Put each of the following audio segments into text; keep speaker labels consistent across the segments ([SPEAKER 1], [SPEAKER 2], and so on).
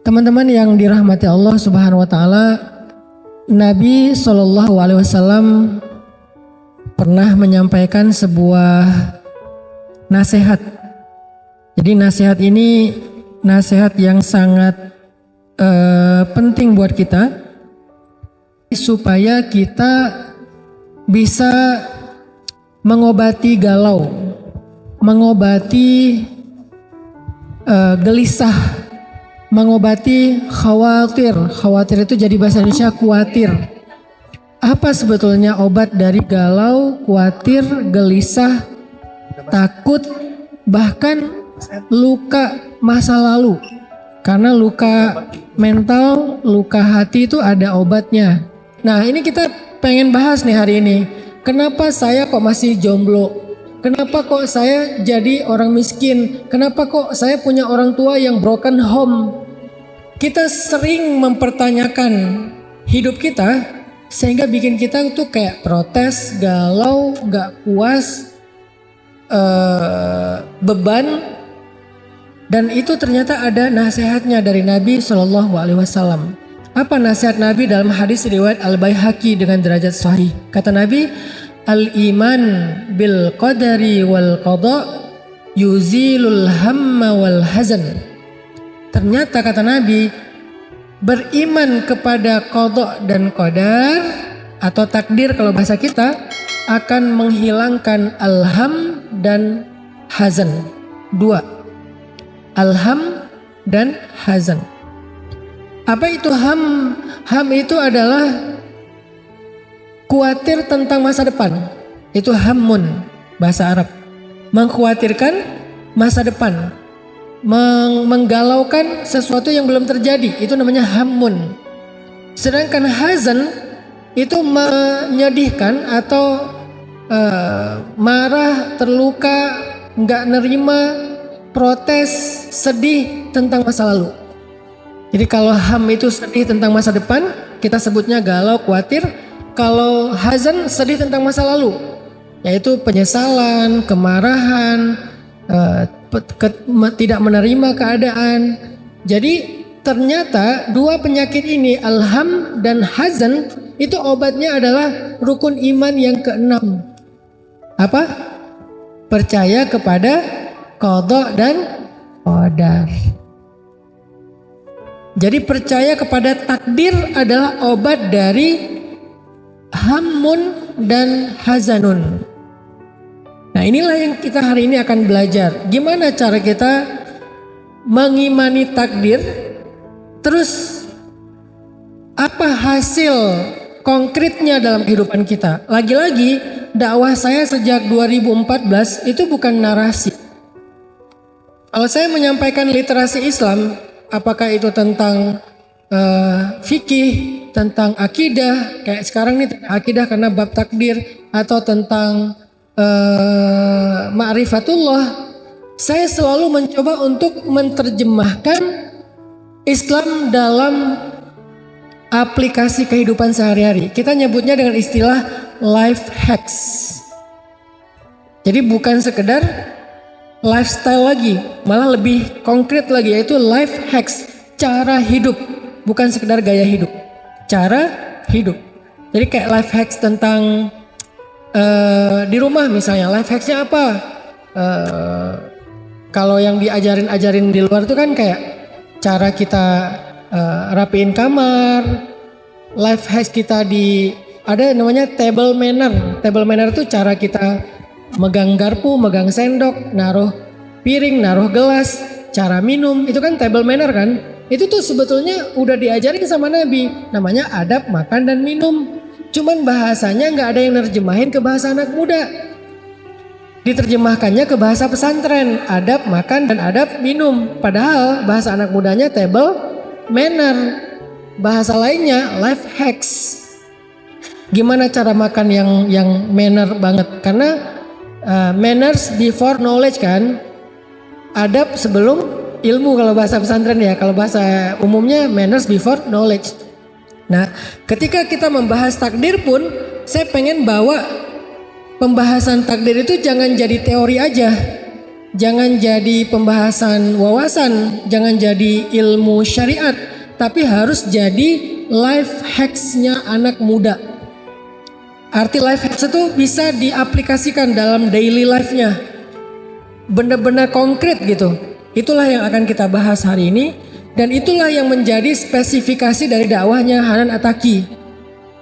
[SPEAKER 1] Teman-teman yang dirahmati Allah Subhanahu wa taala, Nabi Shallallahu alaihi wasallam pernah menyampaikan sebuah nasihat. Jadi nasihat ini nasihat yang sangat penting buat kita supaya kita bisa mengobati galau, mengobati gelisah, mengobati khawatir. Khawatir itu jadi bahasa Indonesia khawatir. Apa sebetulnya obat dari galau, khawatir, gelisah, takut, bahkan luka masa lalu? Karena luka mental, luka hati itu ada obatnya. Nah, ini kita pengen bahas nih hari ini. Kenapa saya kok masih jomblo? Kenapa kok saya jadi orang miskin? Kenapa kok saya punya orang tua yang broken home? Kita sering mempertanyakan hidup kita sehingga bikin kita tuh kayak protes, galau, gak puas, beban. Dan itu ternyata ada nasihatnya dari Nabi Shallallahu alaihi wasallam. Apa nasihat Nabi dalam hadis riwayat Al-Baihaqi dengan derajat sahih? Kata Nabi, al-iman bil qadari wal qada yuzilul hamma wal hazan. Ternyata kata Nabi, beriman kepada qada dan qadar atau takdir kalau bahasa kita akan menghilangkan alham dan hazan. Dua, alham dan hazan. Apa itu ham? Ham itu adalah khawatir tentang masa depan. Itu hammun, bahasa Arab. Mengkhawatirkan masa depan. Menggalaukan sesuatu yang belum terjadi. Itu namanya hammun. Sedangkan hazan itu menyedihkan atau marah, terluka, nggak nerima, protes, sedih tentang masa lalu. Jadi kalau ham itu sedih tentang masa depan, kita sebutnya galau, khawatir. Kalau hazan sedih tentang masa lalu, yaitu penyesalan, kemarahan, tidak menerima keadaan. Jadi ternyata dua penyakit ini, alham dan hazan, itu obatnya adalah rukun iman yang keenam. Apa? Percaya kepada qada dan qadar. Jadi percaya kepada takdir adalah obat dari hammun dan hazanun. Nah, inilah yang kita hari ini akan belajar. Gimana cara kita mengimani takdir? Terus apa hasil konkretnya dalam kehidupan kita? Lagi-lagi dakwah saya sejak 2014 itu bukan narasi. Kalau saya menyampaikan literasi Islam, apakah itu tentang fikih, tentang akidah, kayak sekarang nih akidah karena bab takdir, atau tentang ma'rifatullah, saya selalu mencoba untuk menerjemahkan Islam dalam aplikasi kehidupan sehari-hari. Kita nyebutnya dengan istilah life hacks. Jadi bukan sekedar lifestyle lagi, malah lebih konkret lagi, yaitu life hacks, cara hidup, bukan sekedar gaya hidup, cara hidup. Jadi kayak life hacks tentang di rumah misalnya, life hacksnya apa? Kalau yang diajarin di luar itu kan kayak cara kita rapiin kamar. Life hacks kita ada namanya table manner. Table manner itu cara kita megang garpu, megang sendok, naruh piring, naruh gelas, cara minum, itu kan table manner kan? Itu tuh sebetulnya udah diajarin sama Nabi, namanya adab makan dan minum. Cuman bahasanya nggak ada yang nerjemahin ke bahasa anak muda. Diterjemahkannya ke bahasa pesantren, adab makan dan adab minum. Padahal bahasa anak mudanya table manner. Bahasa lainnya life hacks. Gimana cara makan yang manner banget? Karena manners before knowledge kan, adab sebelum ilmu kalau bahasa pesantren ya. Kalau bahasa umumnya manners before knowledge. Nah, ketika kita membahas takdir pun, saya pengen bawa pembahasan takdir itu jangan jadi teori aja, Jangan jadi pembahasan wawasan, jangan jadi ilmu syariat, tapi harus jadi life hacks-nya anak muda. Arti life hacks itu bisa diaplikasikan dalam daily life-nya. Benar-benar konkret gitu. Itulah yang akan kita bahas hari ini. Dan itulah yang menjadi spesifikasi dari dakwahnya Hanan Attaqi.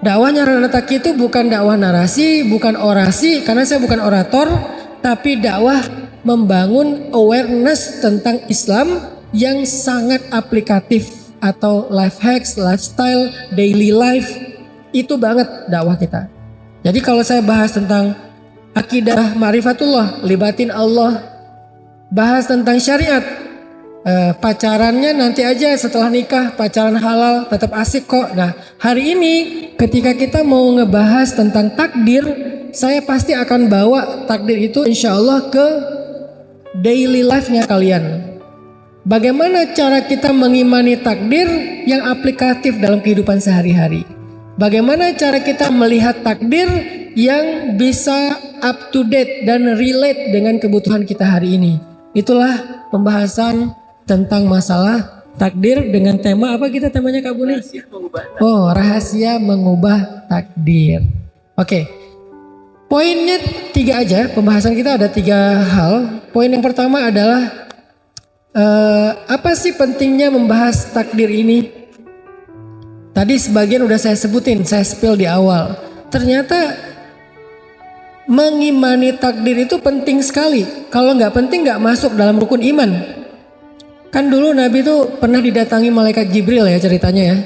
[SPEAKER 1] Dakwahnya Hanan Attaqi itu bukan dakwah narasi, bukan orasi, karena saya bukan orator, tapi dakwah membangun awareness tentang Islam yang sangat aplikatif atau life hacks, lifestyle, daily life. Itu banget dakwah kita. Jadi kalau saya bahas tentang akidah ma'rifatullah, libatin Allah, bahas tentang syariat, pacarannya nanti aja setelah nikah, pacaran halal tetap asik kok. Nah hari ini ketika kita mau ngebahas tentang takdir, saya pasti akan bawa takdir itu insya Allah ke daily life-nya kalian. Bagaimana cara kita mengimani takdir yang aplikatif dalam kehidupan sehari-hari. Bagaimana cara kita melihat takdir yang bisa up to date dan relate dengan kebutuhan kita hari ini. Itulah pembahasan tentang masalah takdir dengan tema apa kita temanya Kak Buni? Oh, rahasia mengubah takdir. Oke. Poinnya 3 aja, pembahasan kita ada 3 hal. Poin yang pertama adalah apa sih pentingnya membahas takdir ini? Tadi sebagian udah saya sebutin, saya spill di awal. Ternyata mengimani takdir itu penting sekali. Kalau nggak penting nggak masuk dalam rukun iman. Kan dulu Nabi itu pernah didatangi malaikat Jibril ya ceritanya ya.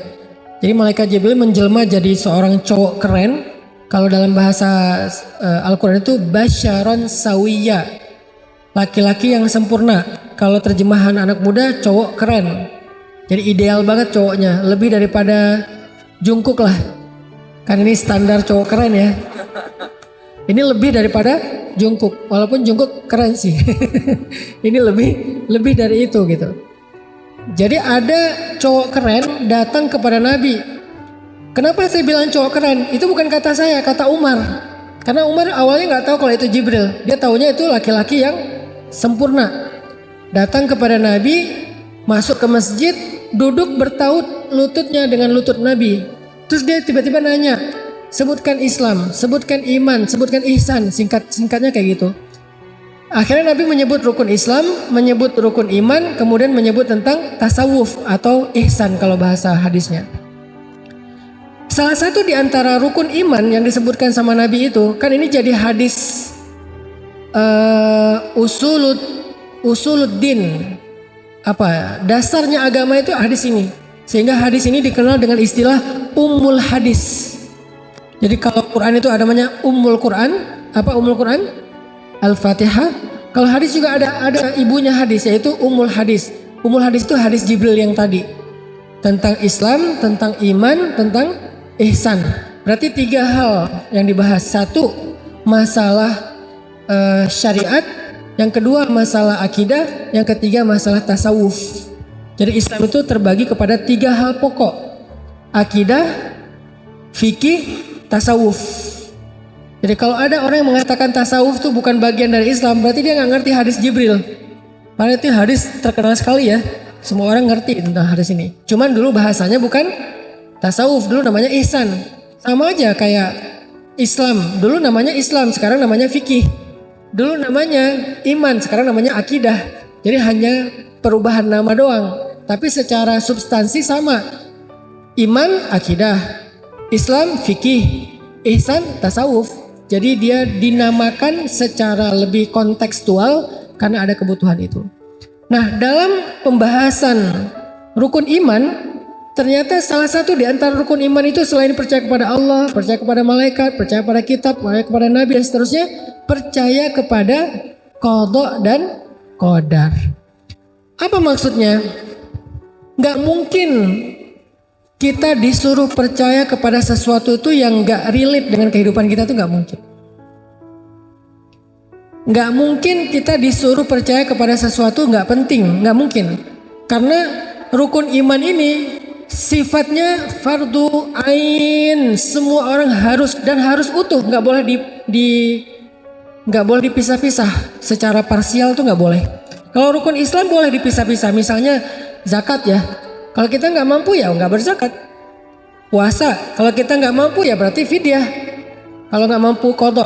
[SPEAKER 1] Jadi malaikat Jibril menjelma jadi seorang cowok keren. Kalau dalam bahasa Al-Quran itu basyaron sawiyya, laki-laki yang sempurna. Kalau terjemahan anak muda, cowok keren. Jadi ideal banget cowoknya, lebih daripada Jungkook lah. Kan ini standar cowok keren ya. Ini lebih daripada Jungkook, walaupun Jungkook keren sih. Ini lebih dari itu gitu. Jadi ada cowok keren datang kepada Nabi. Kenapa saya bilang cowok keren? Itu bukan kata saya, kata Umar. Karena Umar awalnya nggak tahu kalau itu Jibril. Dia taunya itu laki-laki yang sempurna. Datang kepada Nabi, masuk ke masjid, duduk bertaut lututnya dengan lutut Nabi. Terus dia tiba-tiba nanya, sebutkan Islam, sebutkan iman, sebutkan ihsan, singkatnya kayak gitu. Akhirnya Nabi menyebut rukun Islam, menyebut rukun iman, kemudian menyebut tentang tasawuf atau ihsan kalau bahasa hadisnya. Salah satu di antara rukun iman yang disebutkan sama Nabi itu, kan ini jadi hadis usuluddin, apa dasarnya agama itu hadis ini. Sehingga hadis ini dikenal dengan istilah ummul hadis. Jadi kalau Quran itu ada namanya Ummul Quran, apa Ummul Quran? Al-Fatihah. Kalau hadis juga ada ibunya hadis, yaitu Ummul Hadis. Ummul Hadis itu hadis Jibril yang tadi. Tentang Islam, tentang iman, tentang ihsan. Berarti 3 hal yang dibahas. 1, masalah syariat. Yang kedua masalah akidah. Yang ketiga masalah tasawuf. Jadi Islam itu terbagi kepada 3 hal pokok. Akidah, fikih, tasawuf. Jadi kalau ada orang yang mengatakan tasawuf itu bukan bagian dari Islam, berarti dia nggak ngerti hadis Jibril. Padahal itu hadis terkenal sekali ya, semua orang ngerti tentang hadis ini. Cuman dulu bahasanya bukan tasawuf, dulu namanya ihsan. Sama aja kayak Islam, dulu namanya Islam, sekarang namanya fikih. Dulu namanya iman, sekarang namanya akidah. Jadi hanya perubahan nama doang, tapi secara substansi sama. Iman, akidah. Islam, fikih. Ihsan, tasawuf. Jadi dia dinamakan secara lebih kontekstual karena ada kebutuhan itu. Nah, dalam pembahasan rukun iman, ternyata salah satu di antara rukun iman itu selain percaya kepada Allah, percaya kepada malaikat, percaya kepada kitab, percaya kepada nabi dan seterusnya, percaya kepada qada dan qadar. Apa maksudnya? Gak mungkin kita disuruh percaya kepada sesuatu itu yang gak relate dengan kehidupan kita, itu gak mungkin. Gak mungkin kita disuruh percaya kepada sesuatu gak penting, gak mungkin. Karena rukun iman ini sifatnya fardu ain, semua orang harus dan harus utuh, gak boleh nggak boleh dipisah-pisah. Secara parsial tuh nggak boleh. Kalau rukun Islam boleh dipisah-pisah. Misalnya zakat ya. Kalau kita nggak mampu ya nggak berzakat. Puasa, kalau kita nggak mampu ya berarti fidyah. Kalau nggak mampu qadha.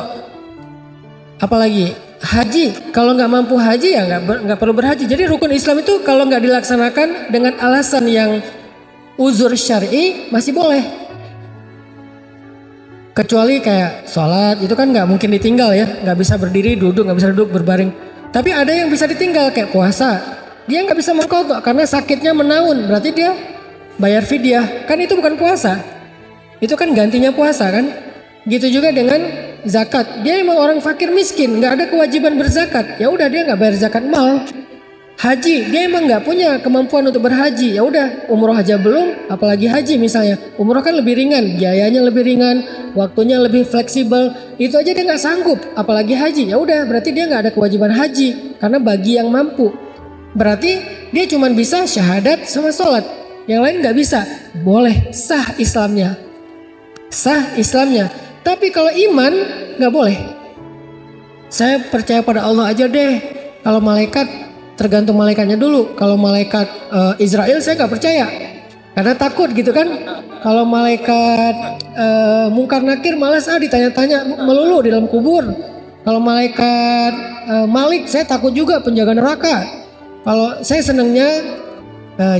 [SPEAKER 1] Apalagi haji, kalau nggak mampu haji ya nggak perlu berhaji. Jadi rukun Islam itu kalau nggak dilaksanakan dengan alasan yang uzur syar'i masih boleh. Kecuali kayak sholat itu kan nggak mungkin ditinggal ya, nggak bisa berdiri duduk, nggak bisa duduk berbaring. Tapi ada yang bisa ditinggal kayak puasa, dia nggak bisa mengqadha karena sakitnya menaun, berarti dia bayar fidyah. Kan itu bukan puasa, itu kan gantinya puasa kan. Gitu juga dengan zakat, dia emang orang fakir miskin, nggak ada kewajiban berzakat, ya udah dia nggak bayar zakat mal. Haji, dia emang nggak punya kemampuan untuk berhaji, ya udah umroh aja belum, apalagi haji misalnya. Umroh kan lebih ringan, biayanya lebih ringan, waktunya lebih fleksibel, itu aja dia nggak sanggup, apalagi haji. Ya udah berarti dia nggak ada kewajiban haji, karena bagi yang mampu. Berarti dia cuma bisa syahadat sama sholat, yang lain nggak bisa. Boleh, sah Islamnya, sah Islamnya. Tapi kalau iman nggak boleh. Saya percaya pada Allah aja deh. Kalau malaikat tergantung malaikatnya dulu. Kalau malaikat Israel saya nggak percaya karena takut gitu kan. Kalau malaikat Mungkar Nakir malas ditanya-tanya melulu di dalam kubur. Kalau malaikat Malik saya takut juga, penjaga neraka. Kalau saya senangnya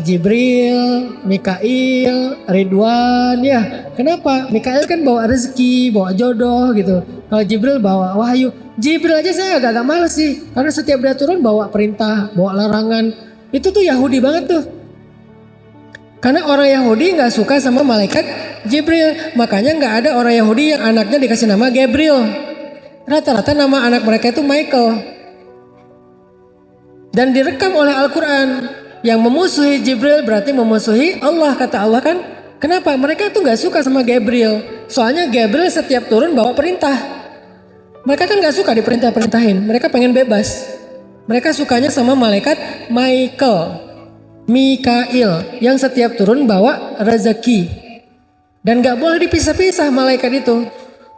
[SPEAKER 1] Jibril, Mikail, Ridwan ya. Kenapa? Mikail kan bawa rezeki, bawa jodoh gitu. Kalau Jibril bawa wahyu. Jibril aja saya agak males sih, karena setiap dia turun bawa perintah, bawa larangan. Itu tuh Yahudi banget tuh. Karena orang Yahudi nggak suka sama malaikat Jibril, makanya nggak ada orang Yahudi yang anaknya dikasih nama Gabriel. Rata-rata nama anak mereka itu Michael. Dan direkam oleh Al-Quran. Yang memusuhi Jibril berarti memusuhi Allah, kata Allah kan. Kenapa? Mereka tuh gak suka sama Gabriel. Soalnya Gabriel setiap turun bawa perintah. Mereka kan gak suka diperintah-perintahin. Mereka pengen bebas. Mereka sukanya sama malaikat Mikail yang setiap turun bawa rezeki. Dan gak boleh dipisah-pisah malaikat itu.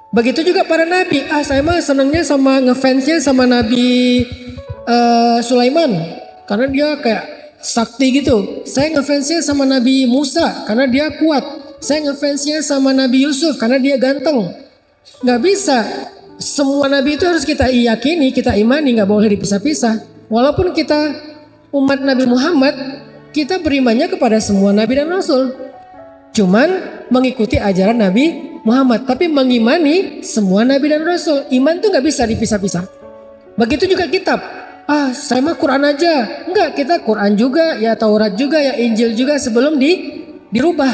[SPEAKER 1] Begitu juga para nabi. Saya mah senangnya sama ngefansnya sama Nabi Sulaiman. Karena dia kayak sakti gitu. Saya ngefansnya sama Nabi Musa karena dia kuat. Saya ngefansnya sama Nabi Yusuf karena dia ganteng. Gak bisa. Semua nabi itu harus kita yakini, kita imani, gak boleh dipisah-pisah. Walaupun kita umat Nabi Muhammad, kita berimannya kepada semua nabi dan rasul. Cuman mengikuti ajaran Nabi Muhammad, tapi mengimani semua nabi dan rasul. Iman tuh gak bisa dipisah-pisah. Begitu juga kitab. Saya mah Quran aja. Enggak, kita Quran juga, ya Taurat juga, ya Injil juga sebelum dirubah.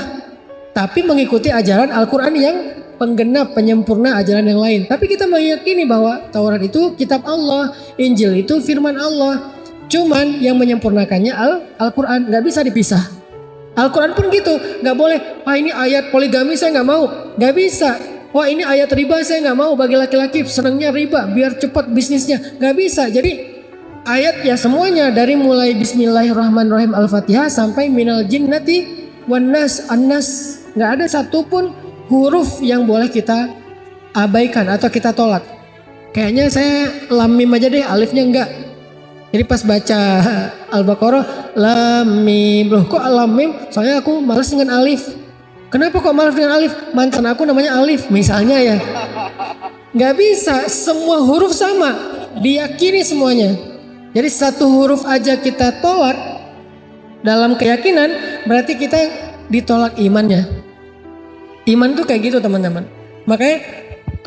[SPEAKER 1] Tapi mengikuti ajaran Al-Quran yang penggenap, penyempurna ajaran yang lain. Tapi kita meyakini bahwa Taurat itu kitab Allah, Injil itu firman Allah. Cuman yang menyempurnakannya Al-Quran, nggak bisa dipisah. Al-Quran pun gitu, nggak boleh. Ini ayat poligami saya nggak mau, nggak bisa. Wah ini ayat riba saya nggak mau, bagi laki-laki senangnya riba biar cepat bisnisnya, nggak bisa. Jadi ayat ya semuanya dari mulai Bismillahirrahmanirrahim Al-Fatihah sampai minal jinnati wan nas an-nas, nggak ada satupun huruf yang boleh kita abaikan atau kita tolak. Kayaknya saya lam mim aja deh, alifnya enggak. Jadi pas baca Al-Baqarah lam mim, loh kok lam mim? Soalnya aku malas dengan alif. Kenapa kok malas dengan alif? Mantan aku namanya Alif misalnya ya. Nggak bisa, semua huruf sama, diyakini semuanya. Jadi satu huruf aja kita tolak dalam keyakinan, berarti kita ditolak imannya. Iman tuh kayak gitu teman-teman. Makanya,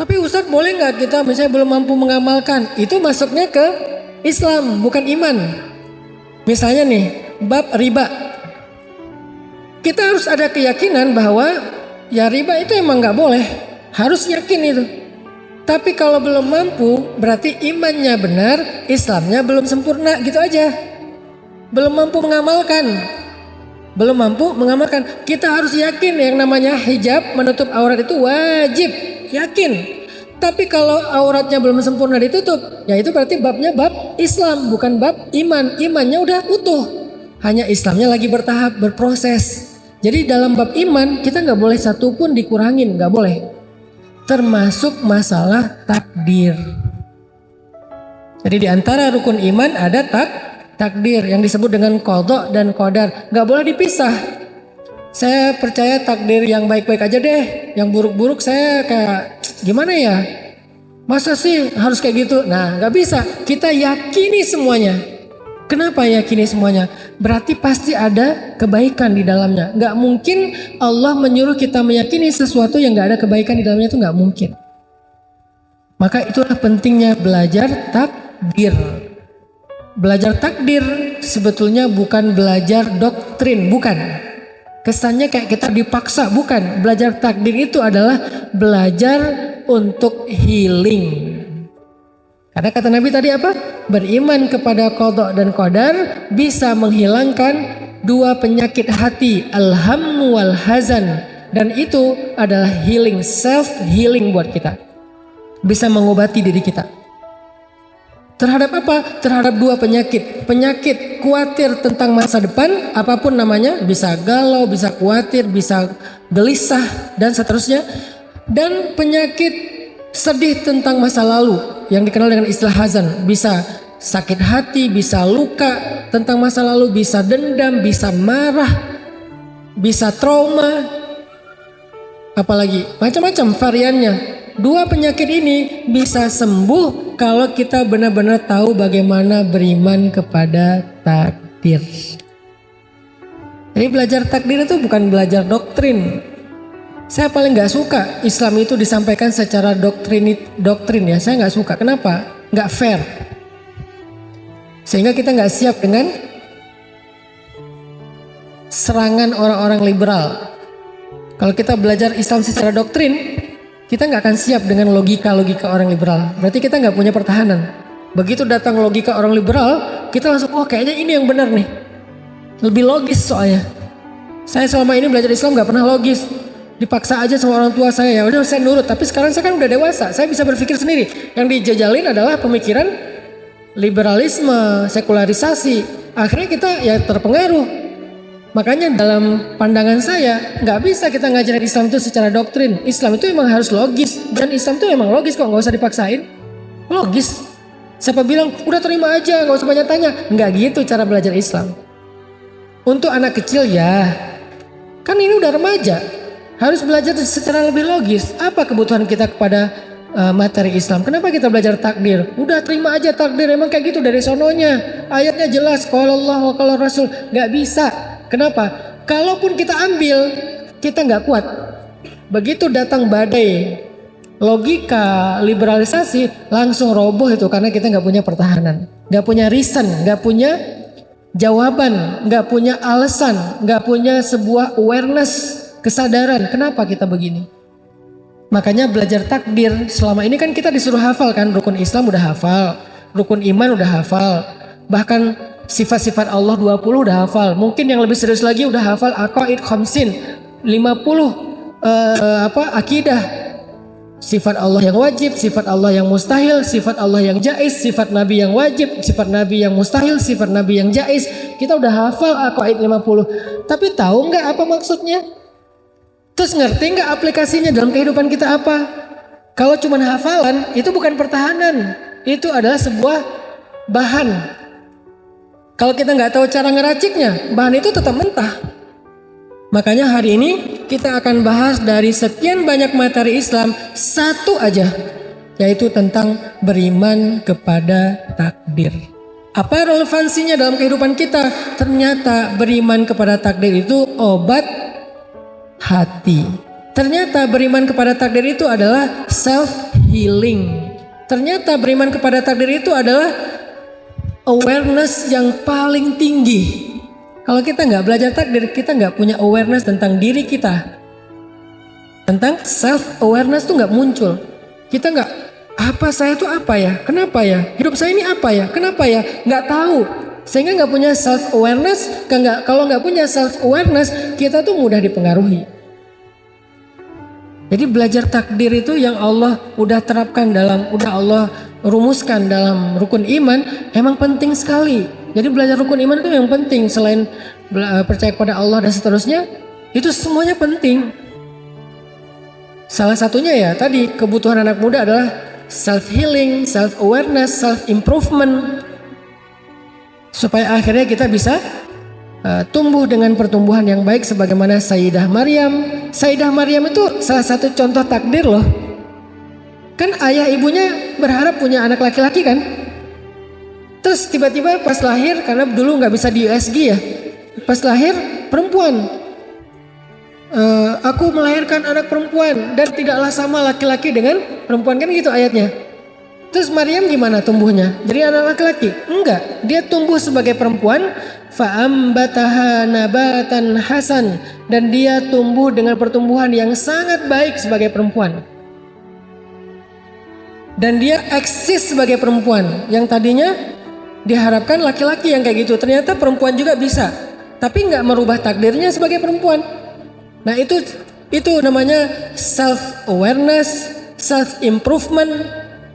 [SPEAKER 1] tapi Ustadz boleh nggak kita misalnya belum mampu mengamalkan, itu masuknya ke Islam bukan iman. Misalnya nih bab riba, kita harus ada keyakinan bahwa ya riba itu emang nggak boleh, harus yakin itu. Tapi kalau belum mampu berarti imannya benar, Islamnya belum sempurna gitu aja. Belum mampu mengamalkan. Belum mampu mengamalkan. Kita harus yakin yang namanya hijab menutup aurat itu wajib, yakin. Tapi kalau auratnya belum sempurna ditutup, ya itu berarti babnya bab Islam bukan bab iman. Imannya udah utuh, hanya Islamnya lagi bertahap, berproses. Jadi dalam bab iman kita nggak boleh satu pun dikurangin, nggak boleh. Termasuk masalah takdir. Jadi di antara rukun iman ada takdir yang disebut dengan qadha dan qadar. Gak boleh dipisah. Saya percaya takdir yang baik-baik aja deh. Yang buruk-buruk saya kayak gimana ya? Masa sih harus kayak gitu? Nah gak bisa. Kita yakini semuanya. Kenapa yakini semuanya? Berarti pasti ada kebaikan di dalamnya. Gak mungkin Allah menyuruh kita meyakini sesuatu yang gak ada kebaikan di dalamnya, itu gak mungkin. Maka itulah pentingnya belajar takdir. Belajar takdir sebetulnya bukan belajar doktrin, bukan. Kesannya kayak kita dipaksa, bukan. Belajar takdir itu adalah belajar untuk healing. Karena kata Nabi tadi apa? Beriman kepada qadha dan qadar bisa menghilangkan dua penyakit hati, al-hammu wal hazan. Dan itu adalah healing, self healing buat kita. Bisa mengobati diri kita. Terhadap apa? Terhadap dua penyakit. Penyakit khawatir tentang masa depan, apapun namanya, bisa galau, bisa khawatir, bisa gelisah, dan seterusnya. Dan penyakit sedih tentang masa lalu, yang dikenal dengan istilah hazan. Bisa sakit hati, bisa luka tentang masa lalu, bisa dendam, bisa marah, bisa trauma, apalagi macam-macam variannya. Dua penyakit ini bisa sembuh kalau kita benar-benar tahu bagaimana beriman kepada takdir. Jadi belajar takdir itu bukan belajar doktrin. Saya paling gak suka Islam itu disampaikan secara doktrin ya. Saya gak suka. Kenapa? Gak fair. Sehingga kita gak siap dengan serangan orang-orang liberal. Kalau kita belajar Islam secara doktrin, kita nggak akan siap dengan logika-logika orang liberal. Berarti kita nggak punya pertahanan. Begitu datang logika orang liberal, kita langsung, oh kayaknya ini yang benar nih. Lebih logis soalnya. Saya selama ini belajar Islam nggak pernah logis. Dipaksa aja sama orang tua saya, ya udah saya nurut. Tapi sekarang saya kan udah dewasa, saya bisa berpikir sendiri. Yang dijajalin adalah pemikiran liberalisme, sekularisasi. Akhirnya kita ya terpengaruh. Makanya dalam pandangan saya nggak bisa kita ngajarin Islam itu secara doktrin. Islam itu emang harus logis, dan Islam itu emang logis kok, nggak usah dipaksain. Logis. Siapa bilang udah terima aja, nggak usah banyak tanya? Nggak gitu cara belajar Islam. Untuk anak kecil ya, kan ini udah remaja, harus belajar secara lebih logis. Apa kebutuhan kita kepada materi Islam? Kenapa kita belajar takdir? Udah terima aja takdir, emang kayak gitu dari sononya. Ayatnya jelas, qala Allah wa qala Rasul. Nggak bisa. Kenapa? Kalaupun kita ambil, kita nggak kuat. Begitu datang badai logika liberalisasi, langsung roboh itu karena kita nggak punya pertahanan, nggak punya reason, nggak punya jawaban, nggak punya alasan, nggak punya sebuah awareness, kesadaran. Kenapa kita begini? Makanya belajar takdir selama ini kan kita disuruh hafal kan, rukun Islam udah hafal, rukun iman udah hafal, bahkan sifat-sifat Allah 20 udah hafal. Mungkin yang lebih serius lagi udah hafal aqaid khamsin, 50 akidah. Sifat Allah yang wajib, sifat Allah yang mustahil, sifat Allah yang jaiz, sifat Nabi yang wajib, sifat Nabi yang mustahil, sifat Nabi yang jaiz. Kita udah hafal aqaid 50. Tapi tahu nggak apa maksudnya? Terus ngerti nggak aplikasinya dalam kehidupan kita apa? Kalau cuma hafalan itu bukan pertahanan, itu adalah sebuah bahan. Kalau kita nggak tahu cara ngeraciknya, bahan itu tetap mentah. Makanya hari ini kita akan bahas dari sekian banyak materi Islam, satu aja, yaitu tentang beriman kepada takdir. Apa relevansinya dalam kehidupan kita? Ternyata beriman kepada takdir itu obat hati. Ternyata beriman kepada takdir itu adalah self healing. Ternyata beriman kepada takdir itu adalah awareness yang paling tinggi. Kalau kita nggak belajar takdir, kita nggak punya awareness tentang diri kita. Tentang self awareness tuh nggak muncul. Kita nggak, apa saya tuh apa ya? Kenapa ya? Hidup saya ini apa ya? Kenapa ya? Nggak tahu. Sehingga nggak punya self awareness. Kalau nggak punya self awareness, kita tuh mudah dipengaruhi. Jadi belajar takdir itu yang Allah udah terapkan udah Allah rumuskan dalam rukun iman, emang penting sekali. Jadi belajar rukun iman itu yang penting, selain percaya kepada Allah dan seterusnya, itu semuanya penting. Salah satunya ya tadi, kebutuhan anak muda adalah self healing, self awareness, self improvement, supaya akhirnya kita bisa tumbuh dengan pertumbuhan yang baik sebagaimana Sayyidah Maryam. Sayyidah Maryam itu salah satu contoh takdir loh. Kan ayah ibunya berharap punya anak laki-laki kan. Terus tiba-tiba pas lahir, karena dulu nggak bisa di USG ya, pas lahir perempuan. Aku melahirkan anak perempuan dan tidaklah sama laki-laki dengan perempuan, kan gitu ayatnya. Terus Maryam gimana tumbuhnya? Jadi anak laki-laki? Enggak, dia tumbuh sebagai perempuan. Fa'ambataha nabatan hasan, dan dia tumbuh dengan pertumbuhan yang sangat baik sebagai perempuan. Dan dia eksis sebagai perempuan. Yang tadinya diharapkan laki-laki yang kayak gitu, ternyata perempuan juga bisa, tapi nggak merubah takdirnya sebagai perempuan. Nah itu namanya self awareness, self improvement,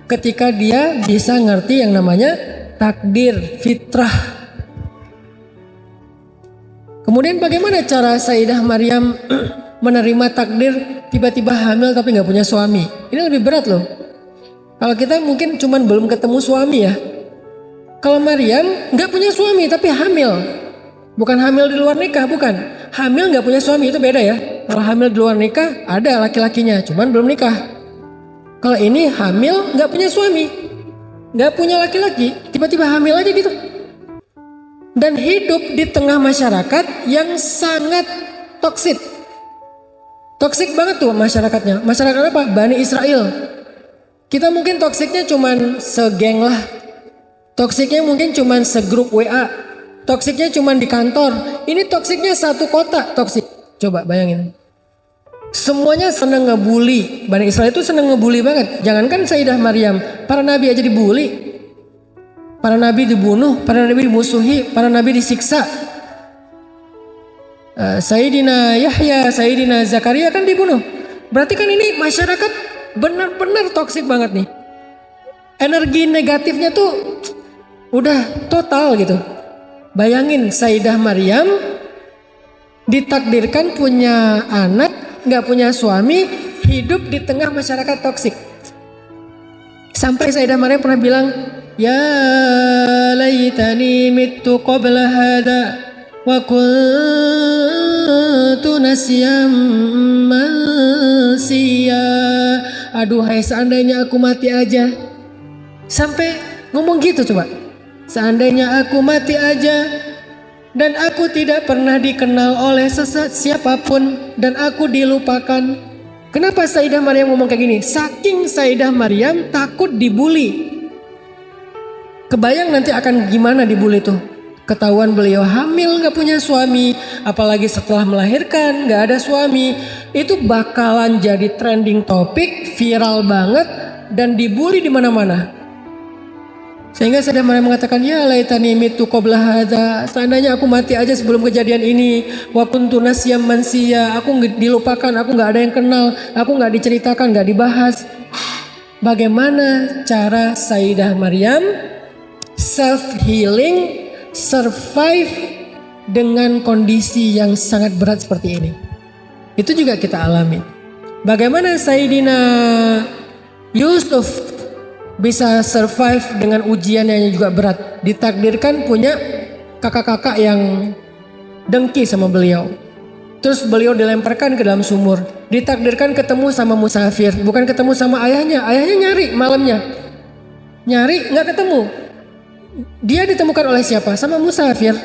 [SPEAKER 1] ketika dia bisa ngerti yang namanya takdir fitrah. Kemudian bagaimana cara Sayyidah Maryam menerima takdir tiba-tiba hamil tapi nggak punya suami? Ini lebih berat loh. Kalau kita mungkin cuman belum ketemu suami ya. Kalau Maryam nggak punya suami tapi hamil. Bukan hamil di luar nikah, bukan. Hamil nggak punya suami itu beda ya. Kalau hamil di luar nikah ada laki-lakinya, cuman belum nikah. Kalau ini hamil nggak punya suami, nggak punya laki-laki, tiba-tiba hamil aja gitu. Dan hidup di tengah masyarakat yang sangat toksik. Toksik banget tuh masyarakatnya. Masyarakat apa? Bani Israel. Kita mungkin toksiknya cuman segeng lah. Toksiknya mungkin cuman segrup WA. Toksiknya cuman di kantor. Ini toksiknya satu kota toksik. Coba bayangin. Semuanya seneng ngebully. Bani Israel itu seneng ngebully banget. Jangankan Sayyidah Maryam, para nabi aja dibully. Para nabi dibunuh, para nabi dimusuhi, para nabi disiksa. Sayyidina Yahya, Sayyidina Zakaria kan dibunuh. Berarti kan ini masyarakat benar-benar toksik banget nih. Energi negatifnya tuh udah total gitu. Bayangin Sayyidah Maryam ditakdirkan punya anak, nggak punya suami, hidup di tengah masyarakat toksik. Sampai Sayyidah Maryam pernah bilang, ya laitani mittu qabla hada wa kuntu nasyam mansiya. Aduhai seandainya aku mati aja. Sampai ngomong gitu coba. Seandainya aku mati aja dan aku tidak pernah dikenal oleh siapapun dan aku dilupakan. Kenapa Sayyidah Maryam ngomong kayak gini? Saking Sayyidah Maryam takut dibully. Kebayang nanti akan gimana dibully tuh. Ketahuan beliau hamil gak punya suami, apalagi setelah melahirkan gak ada suami, itu bakalan jadi trending topik, viral banget dan dibully di mana-mana. Sehingga Sayyidah Maryam mengatakan, ya laitani mitu qabla hadza, seandainya aku mati aja sebelum kejadian ini, wa kuntu nasyam mansiya, aku dilupakan, aku gak ada yang kenal, aku gak diceritakan, gak dibahas. Bagaimana cara Sayyidah Maryam self healing, survive dengan kondisi yang sangat berat seperti ini? Itu juga kita alami. Bagaimana Sayyidina Yusuf bisa survive dengan ujian yang juga berat. Ditakdirkan punya kakak-kakak yang dengki sama beliau. Terus beliau dilemparkan ke dalam sumur. Ditakdirkan ketemu sama musafir, bukan ketemu sama ayahnya. Ayahnya nyari malamnya. Nyari gak ketemu. Dia ditemukan oleh siapa? Sama musafir.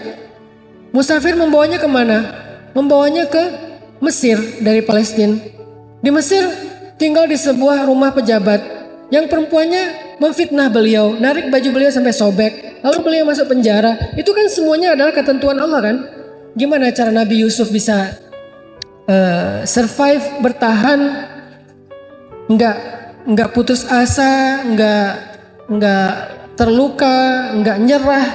[SPEAKER 1] Musafir membawanya kemana? Membawanya ke Mesir dari Palestina. Di Mesir tinggal di sebuah rumah pejabat. Yang perempuannya memfitnah beliau, narik baju beliau sampai sobek. Lalu beliau masuk penjara. Itu kan semuanya adalah ketentuan Allah kan? Gimana cara Nabi Yusuf bisa survive, bertahan, nggak putus asa, nggak terluka, nggak nyerah,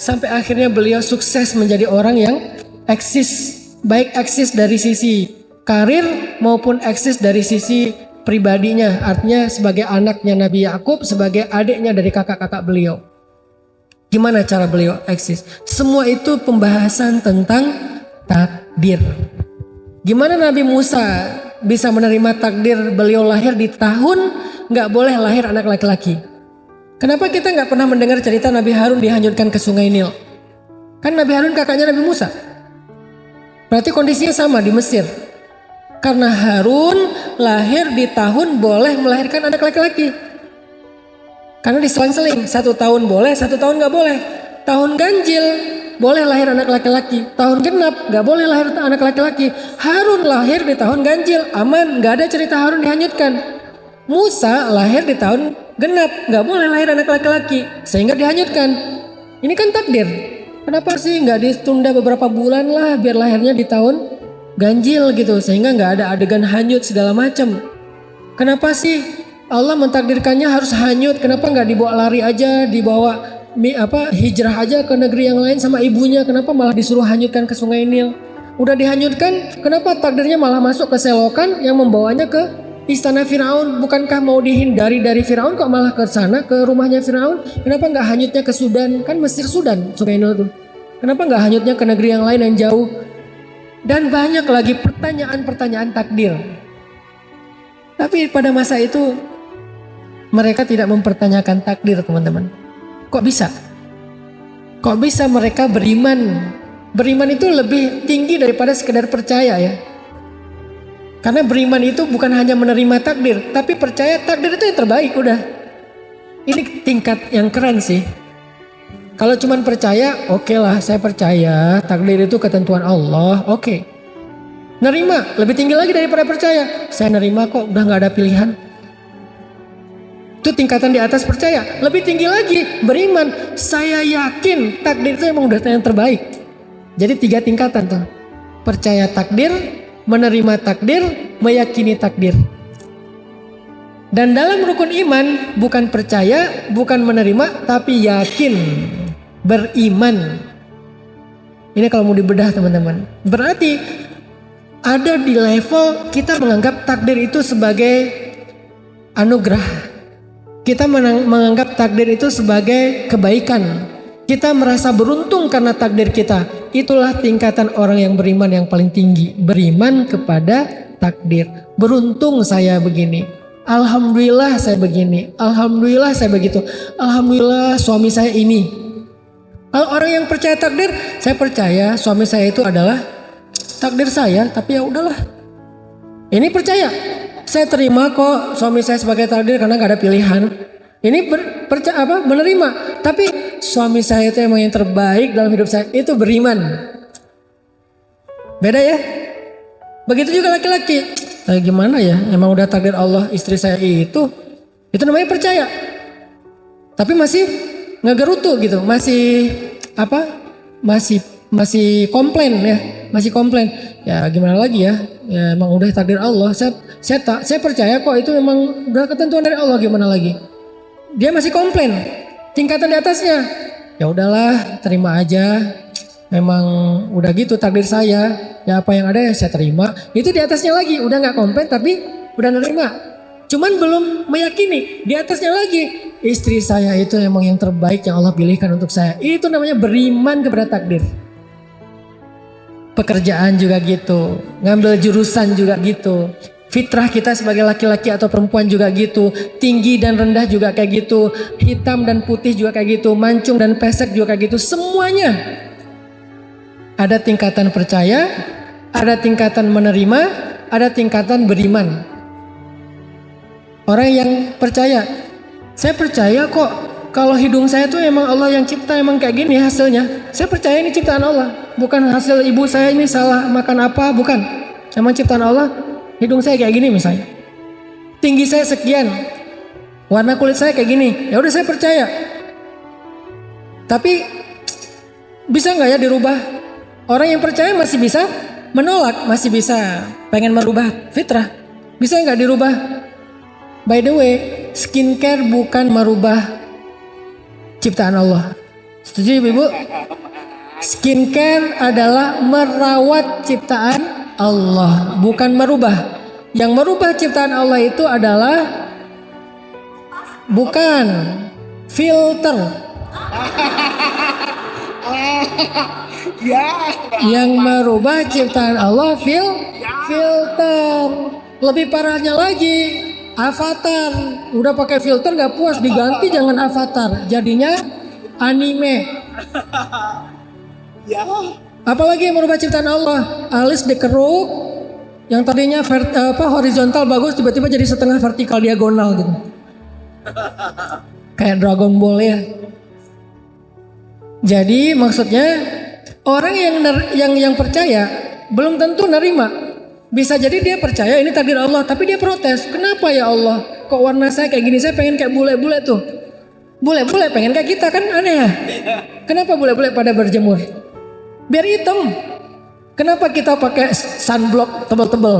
[SPEAKER 1] sampai akhirnya beliau sukses menjadi orang yang eksis, baik eksis dari sisi karir maupun eksis dari sisi pribadinya, artinya sebagai anaknya Nabi Yakub, sebagai adiknya dari kakak-kakak beliau. Gimana cara beliau eksis? Semua itu pembahasan tentang takdir. Gimana Nabi Musa bisa menerima takdir beliau lahir di tahun nggak boleh lahir anak laki-laki. Kenapa kita nggak pernah mendengar cerita Nabi Harun dihanyutkan ke Sungai Nil? Kan Nabi Harun kakaknya Nabi Musa. Berarti kondisinya sama di Mesir. Karena Harun lahir di tahun boleh melahirkan anak laki-laki. Karena diselang-seling, 1 tahun boleh, 1 tahun nggak boleh. Tahun ganjil boleh lahir anak laki-laki, tahun genap nggak boleh lahir anak laki-laki. Harun lahir di tahun ganjil, aman, nggak ada cerita Harun dihanyutkan. Musa lahir di tahun genap, nggak boleh lahir anak laki-laki, sehingga dihanyutkan. Ini kan takdir. Kenapa sih nggak ditunda beberapa bulan lah, biar lahirnya di tahun ganjil gitu, sehingga nggak ada adegan hanyut segala macam. Kenapa sih Allah mentakdirkannya harus hanyut? Kenapa nggak dibawa lari aja, dibawa hijrah aja ke negeri yang lain sama ibunya? Kenapa malah disuruh hanyutkan ke Sungai Nil? Udah dihanyutkan, kenapa takdirnya malah masuk ke selokan yang membawanya ke istana Firaun? Bukankah mau dihindari dari Firaun, kok malah ke sana, ke rumahnya Firaun? Kenapa nggak hanyutnya ke Sudan? Kan Mesir Sudan Sungai Nil tuh. Kenapa nggak hanyutnya ke negeri yang lain yang jauh? Dan banyak lagi pertanyaan-pertanyaan takdir. Tapi pada masa itu mereka tidak mempertanyakan takdir, teman-teman. Kok bisa? Kok bisa mereka beriman? Beriman itu lebih tinggi daripada sekedar percaya ya. Karena beriman itu bukan hanya menerima takdir, tapi percaya takdir itu yang terbaik udah. Ini tingkat yang keren sih. Kalau cuman percaya, oke lah, saya percaya takdir itu ketentuan Allah, oke. Nerima lebih tinggi lagi daripada percaya. Saya nerima kok, udah gak ada pilihan. Itu tingkatan di atas percaya. Lebih tinggi lagi beriman. Saya yakin takdir itu emang udah yang terbaik. Jadi 3 tingkatan tuh. Percaya takdir, menerima takdir, meyakini takdir. Dan dalam rukun iman bukan percaya, bukan menerima, tapi yakin, beriman. Ini kalau mau dibedah teman-teman. Berarti ada di level kita menganggap takdir itu sebagai anugerah. Kita menganggap takdir itu sebagai kebaikan. Kita merasa beruntung karena takdir kita. Itulah tingkatan orang yang beriman yang paling tinggi. Beriman kepada takdir. Beruntung saya begini. Alhamdulillah saya begini. Alhamdulillah saya begitu. Alhamdulillah suami saya ini. Kalau orang yang percaya takdir, saya percaya suami saya itu adalah takdir saya. Tapi ya udahlah. Ini percaya. Saya terima kok suami saya sebagai takdir karena gak ada pilihan. Ini menerima. Tapi suami saya itu emang yang terbaik dalam hidup saya. Itu beriman. Beda ya. Begitu juga laki-laki. Saya gimana ya? Emang udah takdir Allah istri saya itu namanya percaya. Tapi masih ngegerutu gitu. Masih masih komplain ya. Masih komplain. Ya gimana lagi ya? Ya emang udah takdir Allah. Saya percaya kok itu memang udah ketentuan dari Allah, gimana lagi? Dia masih komplain. Tingkatan di atasnya. Ya udahlah, terima aja. Memang udah gitu takdir saya. Ya apa yang ada ya saya terima. Itu di atasnya lagi, udah nggak komplain tapi udah nerima. Cuman belum meyakini. Di atasnya lagi, istri saya itu memang yang terbaik yang Allah pilihkan untuk saya. Itu namanya beriman kepada takdir. Pekerjaan juga gitu, ngambil jurusan juga gitu. Fitrah kita sebagai laki-laki atau perempuan juga gitu. Tinggi dan rendah juga kayak gitu. Hitam dan putih juga kayak gitu. Mancung dan pesek juga kayak gitu. Semuanya ada tingkatan percaya, ada tingkatan menerima, ada tingkatan beriman. Orang yang percaya, saya percaya kok kalau hidung saya tuh emang Allah yang cipta, emang kayak gini hasilnya. Saya percaya ini ciptaan Allah, bukan hasil ibu saya ini salah makan apa, bukan. Emang ciptaan Allah, hidung saya kayak gini misalnya. Tinggi saya sekian, warna kulit saya kayak gini. Ya udah saya percaya. Tapi bisa nggak ya dirubah? Orang yang percaya masih bisa menolak, masih bisa pengen merubah fitrah. Bisa nggak dirubah? By the way, skincare bukan merubah ciptaan Allah. Setuju Ibu? Skincare adalah merawat ciptaan Allah, bukan merubah. Yang merubah ciptaan Allah itu adalah bukan filter. Yang merubah ciptaan Allah filter. Lebih parahnya lagi, Avatar, udah pakai filter nggak puas, diganti jangan avatar, jadinya anime.
[SPEAKER 2] Ya.
[SPEAKER 1] Apalagi yang merubah ciptaan Allah, alis dikeruk, yang tadinya horizontal bagus tiba-tiba jadi setengah vertikal diagonal gitu. Kayak Dragon Ball ya. Jadi maksudnya orang yang percaya belum tentu nerima. Bisa jadi dia percaya ini takdir Allah, tapi dia protes. Kenapa ya Allah? Kok warna saya kayak gini? Saya pengen kayak bule-bule tuh. Bule-bule pengen kayak kita kan aneh ya. Kenapa bule-bule pada berjemur? Biar hitam. Kenapa kita pakai sunblock tebal-tebal?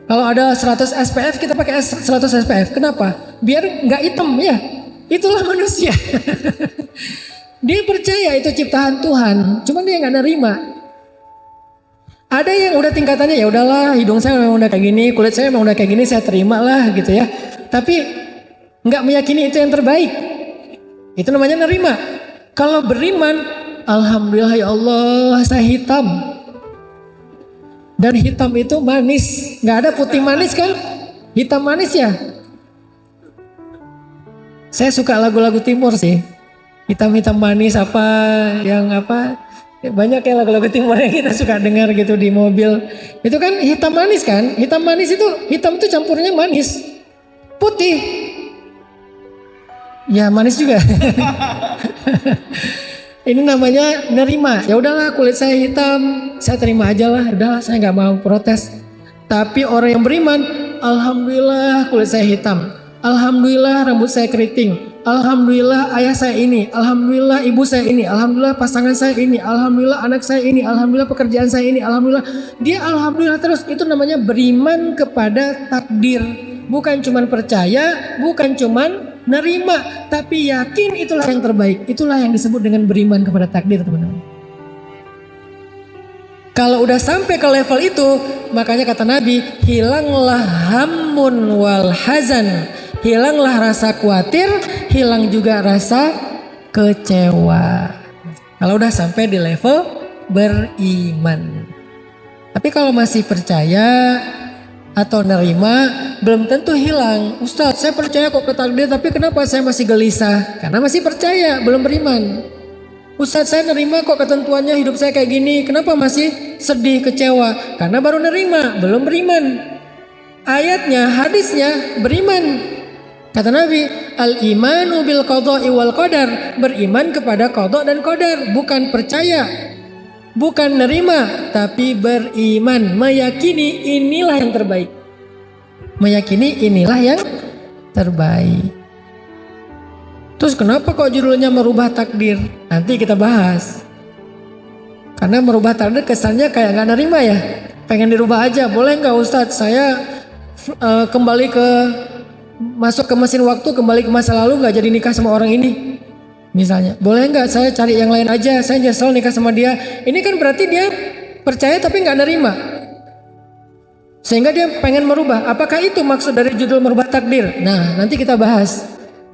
[SPEAKER 1] Kalau ada 100 SPF kita pakai 100 SPF. Kenapa? Biar nggak hitam ya. Itulah manusia. Dia percaya itu ciptaan Tuhan, cuman dia nggak nerima. Ada yang udah tingkatannya ya udahlah, hidung saya memang udah kayak gini, kulit saya memang udah kayak gini, saya terima lah gitu ya. Tapi nggak meyakini itu yang terbaik. Itu namanya nerima. Kalau beriman, alhamdulillah ya Allah saya hitam. Dan hitam itu manis, nggak ada putih manis kan? Hitam manis ya. Saya suka lagu-lagu timur sih. Hitam-hitam manis apa yang apa? Banyak ya lagu-lagu timur yang kita suka dengar gitu di mobil. Itu kan hitam manis kan? Hitam manis itu, hitam itu campurnya manis. Putih. Ya manis juga. Ini namanya nerima. Ya udahlah kulit saya hitam, saya terima aja lah. Udahlah saya nggak mau protes. Tapi orang yang beriman, alhamdulillah kulit saya hitam. Alhamdulillah rambut saya keriting. Alhamdulillah ayah saya ini, alhamdulillah ibu saya ini, alhamdulillah pasangan saya ini, alhamdulillah anak saya ini, alhamdulillah pekerjaan saya ini, alhamdulillah. Dia alhamdulillah terus, itu namanya beriman kepada takdir. Bukan cuman percaya, bukan cuman nerima, tapi yakin itulah yang terbaik. Itulah yang disebut dengan beriman kepada takdir, teman-teman. Kalau udah sampai ke level itu, makanya kata Nabi, hilanglah hammun wal hazan. Hilanglah rasa khawatir, hilang juga rasa kecewa. Kalau udah sampai di level beriman. Tapi kalau masih percaya atau nerima, belum tentu hilang. Ustadz, saya percaya kok ke takdir, tapi kenapa saya masih gelisah? Karena masih percaya, belum beriman. Ustadz, saya nerima kok ketentuannya hidup saya kayak gini, kenapa masih sedih, kecewa? Karena baru nerima, belum beriman. Ayatnya, hadisnya, beriman. Kata Nabi, al-imanu bil qada'i wal qadar, beriman kepada qada dan qadar, bukan percaya, bukan nerima, tapi beriman, meyakini inilah yang terbaik. Meyakini inilah yang terbaik. Terus kenapa kok judulnya merubah takdir? Nanti kita bahas. Karena merubah takdir kesannya kayak gak nerima ya. Pengen dirubah aja, boleh gak Ustadz? Saya kembali masuk ke mesin waktu, kembali ke masa lalu, gak jadi nikah sama orang ini misalnya. Boleh gak saya cari yang lain aja, saya nyesel nikah sama dia. Ini kan berarti dia percaya tapi gak nerima, sehingga dia pengen merubah. Apakah itu maksud dari judul merubah takdir? Nah nanti kita bahas.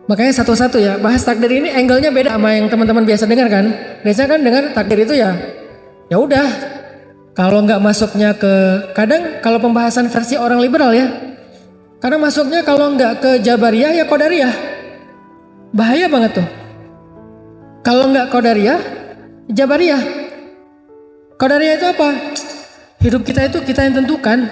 [SPEAKER 1] Makanya satu-satu ya, bahas takdir ini angle-nya beda sama yang teman-teman biasa dengar kan. Biasanya kan dengar takdir itu ya udah, kalau gak masuknya ke, kadang kalau pembahasan versi orang liberal ya, karena masuknya kalau nggak ke Jabariyah ya Qadariyah. Bahaya banget tuh. Kalau nggak Qadariyah, Jabariyah. Qadariyah itu apa? Hidup kita itu kita yang tentukan.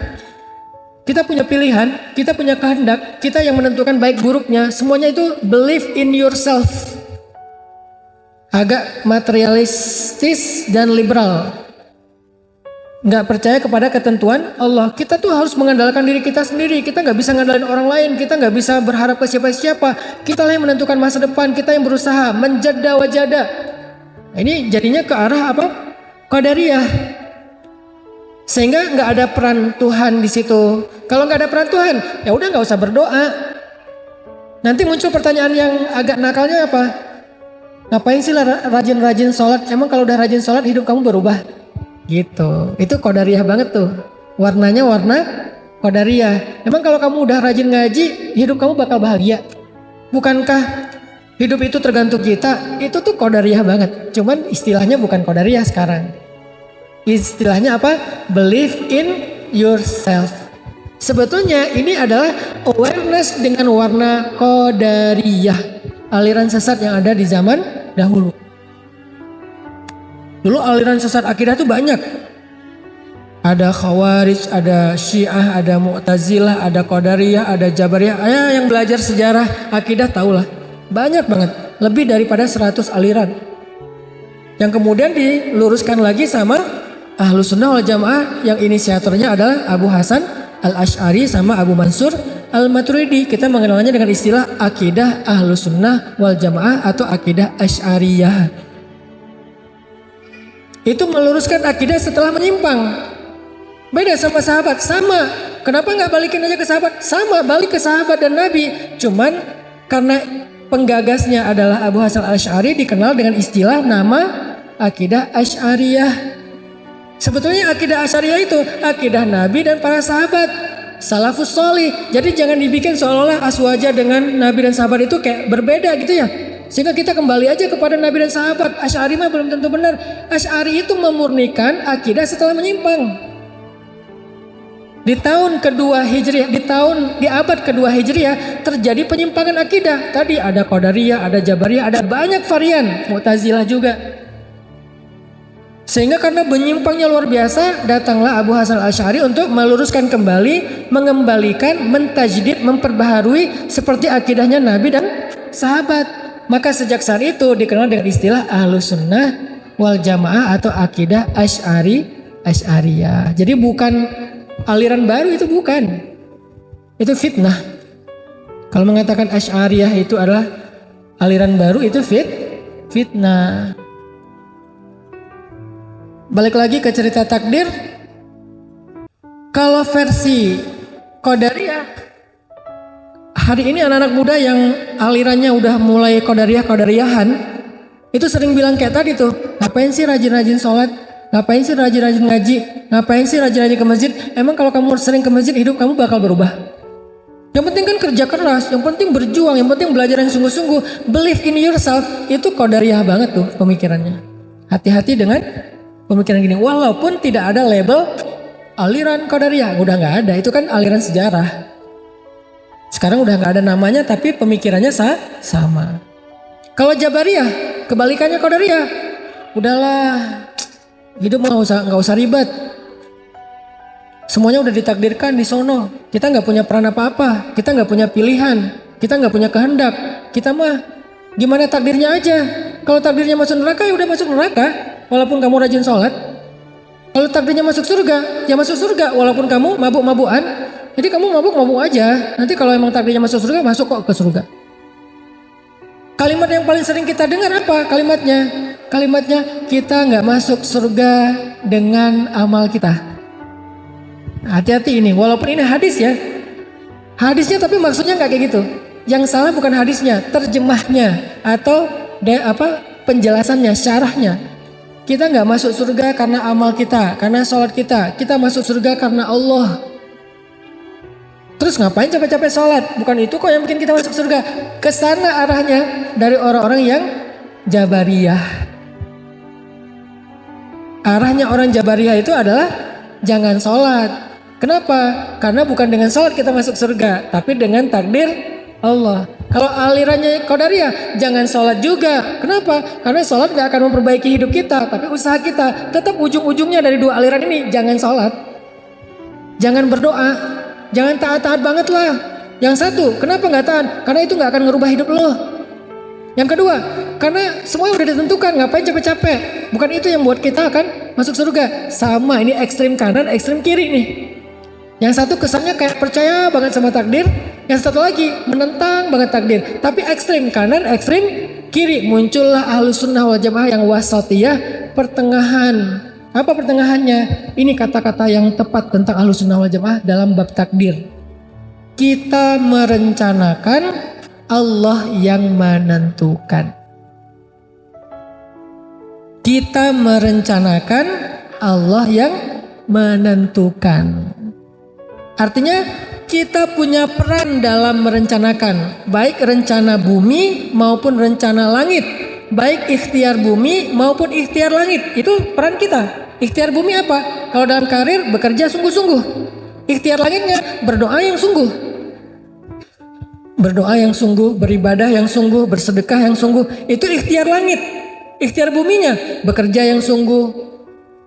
[SPEAKER 1] Kita punya pilihan, kita punya kehendak, kita yang menentukan baik buruknya. Semuanya itu believe in yourself. Agak materialistis dan liberal. Nggak percaya kepada ketentuan Allah. Kita tuh harus mengandalkan diri kita sendiri. Kita nggak bisa ngandalin orang lain. Kita nggak bisa berharap ke siapa-siapa. Kita lah yang menentukan masa depan. Kita yang berusaha menjada wajada. Nah, ini jadinya ke arah apa? Qadariyah. Sehingga nggak ada peran Tuhan di situ. Kalau nggak ada peran Tuhan, ya udah nggak usah berdoa. Nanti muncul pertanyaan yang agak nakalnya apa? Ngapain sih rajin-rajin sholat? Emang kalau udah rajin sholat hidup kamu berubah? Gitu, itu Qadariyah banget tuh. Warnanya warna Qadariyah. Emang kalau kamu udah rajin ngaji, hidup kamu bakal bahagia? Bukankah hidup itu tergantung kita? Itu tuh Qadariyah banget. Cuman istilahnya bukan Qadariyah sekarang. Istilahnya apa? Believe in yourself. Sebetulnya ini adalah awareness dengan warna Qadariyah, aliran sesat yang ada di zaman dahulu. Dulu aliran sesat akidah tuh banyak. Ada Khawarij, ada Syiah, ada Mu'tazilah, ada Qadariyah, ada Jabariyah. Yang belajar sejarah akidah tahulah. Banyak banget, lebih daripada 100 aliran. Yang kemudian diluruskan lagi sama Ahlus Sunnah wal Jamaah yang inisiatornya adalah Abu Hasan Al-Asy'ari sama Abu Mansur Al-Maturidi. Kita mengenalnya dengan istilah akidah Ahlus Sunnah wal Jamaah atau akidah Asy'ariyah. Itu meluruskan akidah setelah menyimpang. Beda sama sahabat, sama. Kenapa nggak balikin aja ke sahabat? Sama, balik ke sahabat dan Nabi. Cuman karena penggagasnya adalah Abu Hasan Al-Asy'ari, dikenal dengan istilah nama akidah Asy'ariyah. Sebetulnya akidah Asy'ariyah itu akidah Nabi dan para sahabat, salafus sholih. Jadi jangan dibikin seolah-olah aswaja dengan Nabi dan sahabat itu kayak berbeda gitu ya. Sehingga kita kembali aja kepada Nabi dan sahabat. Asy'ari mah belum tentu benar. Asy'ari itu memurnikan akidah setelah menyimpang. Di tahun kedua Hijriah, di abad kedua Hijriah terjadi penyimpangan akidah. Tadi ada Qadariyah, ada Jabariyah, ada banyak varian, Mu'tazilah juga. Sehingga karena menyimpangnya luar biasa, datanglah Abu Hasan Al-Asy'ari untuk meluruskan kembali, mengembalikan, mentajdid, memperbaharui seperti akidahnya Nabi dan sahabat. Maka sejak saat itu dikenal dengan istilah Ahlus Sunnah wal Jamaah atau akidah Asy'ariyah. Jadi bukan aliran baru, itu bukan. Itu fitnah. Kalau mengatakan Asy'ariyah itu adalah aliran baru, itu fitnah. Balik lagi ke cerita takdir. Kalau versi Qadariyah, hari ini anak-anak muda yang alirannya udah mulai Qadariyahan itu sering bilang kayak tadi tuh, ngapain sih rajin-rajin sholat, ngapain sih rajin-rajin ngaji, ngapain sih rajin-rajin ke masjid, emang kalau kamu sering ke masjid hidup kamu bakal berubah? Yang penting kan kerja keras, yang penting berjuang, yang penting belajar yang sungguh-sungguh, believe in yourself. Itu Qadariyah banget tuh pemikirannya. Hati-hati dengan pemikiran gini, walaupun tidak ada label aliran Qadariyah, udah nggak ada, itu kan aliran sejarah. Sekarang udah nggak ada namanya, tapi pemikirannya sama. Kalau Jabariyah, kebalikannya Qadariyah, udahlah, hidup nggak usah ribet. Semuanya udah ditakdirkan di sono. Kita nggak punya peran apa-apa, kita nggak punya pilihan, kita nggak punya kehendak. Kita mah gimana takdirnya aja. Kalau takdirnya masuk neraka ya udah masuk neraka, walaupun kamu rajin sholat. Kalau takdirnya masuk surga, ya masuk surga, walaupun kamu mabuk-mabukan. Jadi kamu mabuk-mabuk aja. Nanti kalau emang takdirnya masuk surga, masuk kok ke surga. Kalimat yang paling sering kita dengar apa kalimatnya? Kalimatnya, kita nggak masuk surga dengan amal kita. Hati-hati ini, walaupun ini hadis ya. Hadisnya tapi maksudnya nggak kayak gitu. Yang salah bukan hadisnya, terjemahnya atau penjelasannya, syarahnya. Kita nggak masuk surga karena amal kita, karena sholat kita. Kita masuk surga karena Allah. Terus ngapain capek-capek sholat? Bukan itu kok yang bikin kita masuk surga. Kesana arahnya dari orang-orang yang Jabariyah. Arahnya orang Jabariyah itu adalah jangan sholat. Kenapa? Karena bukan dengan sholat kita masuk surga, tapi dengan takdir Allah. Kalau alirannya Qadariyah, jangan sholat juga. Kenapa? Karena sholat gak akan memperbaiki hidup kita, tapi usaha kita. Tetap ujung-ujungnya dari dua aliran ini, jangan sholat. Jangan berdoa. Jangan taat-taat banget lah. Yang satu, kenapa gak taat? Karena itu gak akan ngerubah hidup lo. Yang kedua, karena semuanya udah ditentukan, ngapain capek-capek. Bukan itu yang buat kita akan masuk surga. Sama, ini ekstrim kanan, ekstrim kiri nih. Yang satu kesannya kayak percaya banget sama takdir, yang satu lagi menentang banget takdir. Tapi ekstrim kanan, ekstrim kiri. Muncullah Ahlus Sunnah wal Jamaah yang wasatiyah, pertengahan. Apa pertengahannya? Ini kata-kata yang tepat tentang Ahlus Sunnah wal Jamaah dalam bab takdir. Kita merencanakan, Allah yang menentukan. Kita merencanakan, Allah yang menentukan. Artinya kita punya peran dalam merencanakan, baik rencana bumi maupun rencana langit, baik ikhtiar bumi maupun ikhtiar langit. Itu peran kita. Ikhtiar bumi apa? Kalau dalam karir bekerja sungguh-sungguh. Ikhtiar langitnya berdoa yang sungguh. Berdoa yang sungguh, beribadah yang sungguh, bersedekah yang sungguh, itu ikhtiar langit. Ikhtiar buminya, bekerja yang sungguh,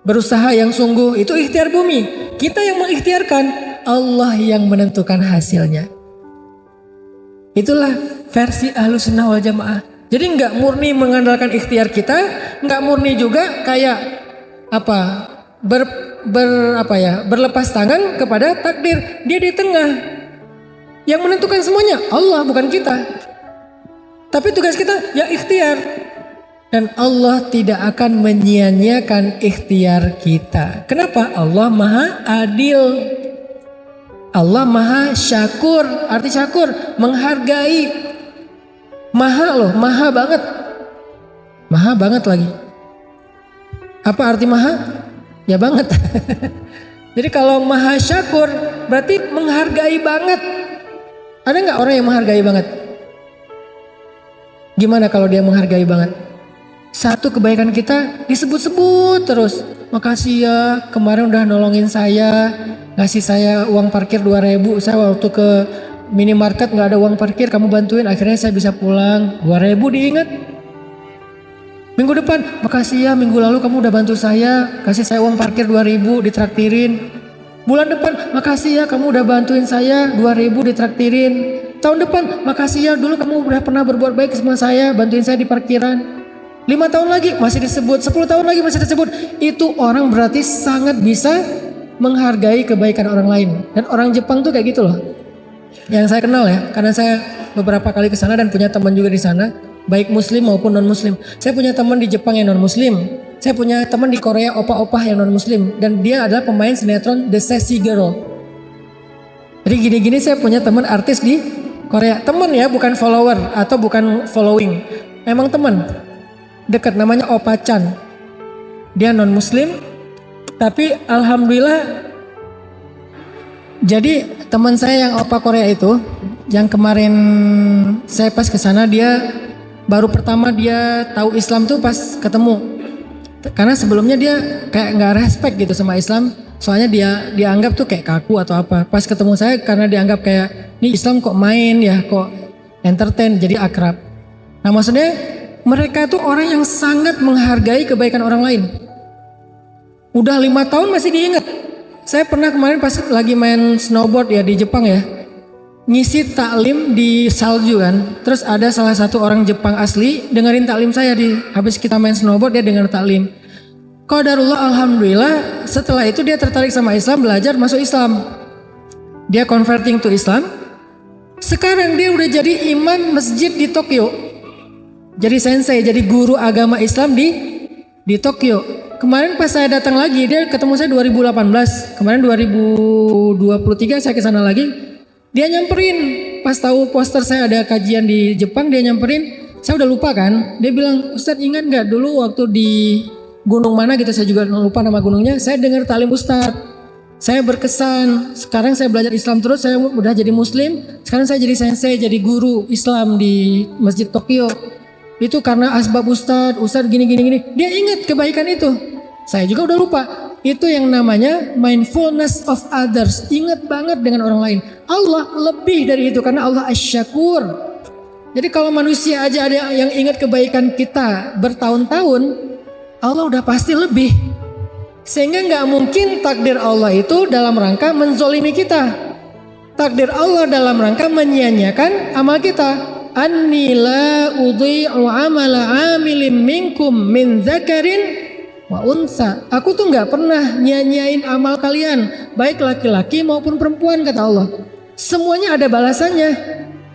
[SPEAKER 1] berusaha yang sungguh, itu ikhtiar bumi. Kita yang mengikhtiarkan, Allah yang menentukan hasilnya. Itulah versi Ahlus Sunnah wal Jamaah. Jadi nggak murni mengandalkan ikhtiar kita, nggak murni juga kayak berlepas tangan kepada takdir. Dia di tengah. Yang menentukan semuanya Allah, bukan kita. Tapi tugas kita ya ikhtiar. Dan Allah tidak akan menyia-nyiakan ikhtiar kita. Kenapa? Allah Maha Adil. Allah Maha Syakur. Arti syakur, menghargai. Maha loh, maha banget. Maha banget lagi. Apa arti maha? Ya banget. Jadi kalau Maha Syakur berarti menghargai banget. Ada nggak orang yang menghargai banget? Gimana kalau dia menghargai banget? Satu kebaikan kita disebut-sebut terus. Makasih ya, kemarin udah nolongin saya, ngasih saya uang parkir 2.000. Saya waktu ke minimarket nggak ada uang parkir, kamu bantuin, akhirnya saya bisa pulang. 2.000 diingat. Minggu depan, makasih ya, minggu lalu kamu udah bantu saya, kasih saya uang parkir 2.000, ditraktirin. Bulan depan, makasih ya, kamu udah bantuin saya, 2.000 ditraktirin. Tahun depan, makasih ya, dulu kamu udah pernah berbuat baik sama saya, bantuin saya di parkiran. 5 tahun lagi masih disebut, 10 tahun lagi masih disebut. Itu orang berarti sangat bisa menghargai kebaikan orang lain. Dan orang Jepang tuh kayak gitu loh. Yang saya kenal ya, karena saya beberapa kali ke sana dan punya teman juga di sana, baik muslim maupun non muslim. Saya punya teman di Jepang yang non muslim. Saya punya teman di Korea opa-opa yang non muslim, dan dia adalah pemain sinetron The Sassy Girl. Jadi gini-gini saya punya teman artis di Korea. Teman ya, bukan follower atau bukan following. Emang teman. Dekat, namanya Opa Chan. Dia non muslim, tapi alhamdulillah. Jadi teman saya yang Opa Korea itu, yang kemarin saya pas ke sana, dia baru pertama dia tahu Islam tuh pas ketemu. Karena sebelumnya dia kayak nggak respect gitu sama Islam, soalnya dia dianggap tuh kayak kaku atau apa. Pas ketemu saya, karena dianggap kayak ini Islam kok main ya, kok entertain, jadi akrab. Nah maksudnya mereka tuh orang yang sangat menghargai kebaikan orang lain. Udah 5 tahun masih diingat. Saya pernah kemarin pas lagi main snowboard ya di Jepang ya, ngisi taklim di salju kan. Terus ada salah satu orang Jepang asli dengerin taklim saya, habis kita main snowboard dia denger taklim. Qadarullah, alhamdulillah, setelah itu dia tertarik sama Islam, belajar masuk Islam. Dia converting to Islam. Sekarang dia udah jadi imam masjid di Tokyo. Jadi sensei, jadi guru agama Islam di Tokyo. Kemarin pas saya datang lagi, dia ketemu saya 2018. Kemarin 2023 saya ke sana lagi. Dia nyamperin, pas tahu poster saya ada kajian di Jepang, dia nyamperin. Saya udah lupa kan. Dia bilang, "Ustadz, ingat nggak dulu waktu di gunung mana gitu, saya juga lupa nama gunungnya. Saya dengar taklim Ustadz. Saya berkesan. Sekarang saya belajar Islam terus, saya udah jadi muslim. Sekarang saya jadi sensei, jadi guru Islam di Masjid Tokyo. Itu karena asbab Ustadz gini. Dia ingat kebaikan itu. Saya juga udah lupa. Itu yang namanya mindfulness of others. Ingat banget dengan orang lain. Allah lebih dari itu karena Allah asy-syakur. Jadi kalau manusia aja ada yang ingat kebaikan kita bertahun-tahun, Allah udah pasti lebih. Sehingga nggak mungkin takdir Allah itu dalam rangka menzolimi kita. Takdir Allah dalam rangka menyia-nyiakan amal kita. Anni la udhi'u amala amilin minkum min dzakarin wa unsa. Aku tuh nggak pernah nyanyain amal kalian, baik laki-laki maupun perempuan, kata Allah. Semuanya ada balasannya.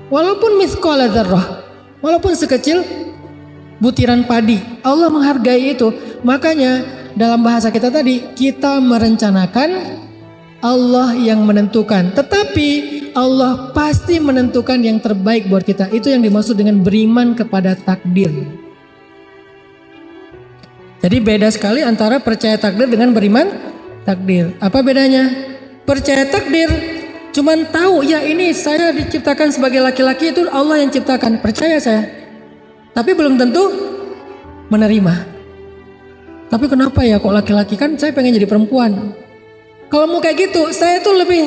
[SPEAKER 1] Walaupun mithqala dzarrah, walaupun sekecil butiran padi, Allah menghargai itu. Makanya dalam bahasa kita tadi, kita merencanakan, Allah yang menentukan. Tetapi Allah pasti menentukan yang terbaik buat kita. Itu yang dimaksud dengan beriman kepada takdir. Jadi beda sekali antara percaya takdir dengan beriman takdir. Apa bedanya? Percaya takdir cuman tahu ya ini saya diciptakan sebagai laki-laki, itu Allah yang ciptakan. Percaya saya. Tapi belum tentu menerima. Tapi kenapa ya kok laki-laki, kan saya pengen jadi perempuan. Kalau mau kayak gitu, saya tuh lebih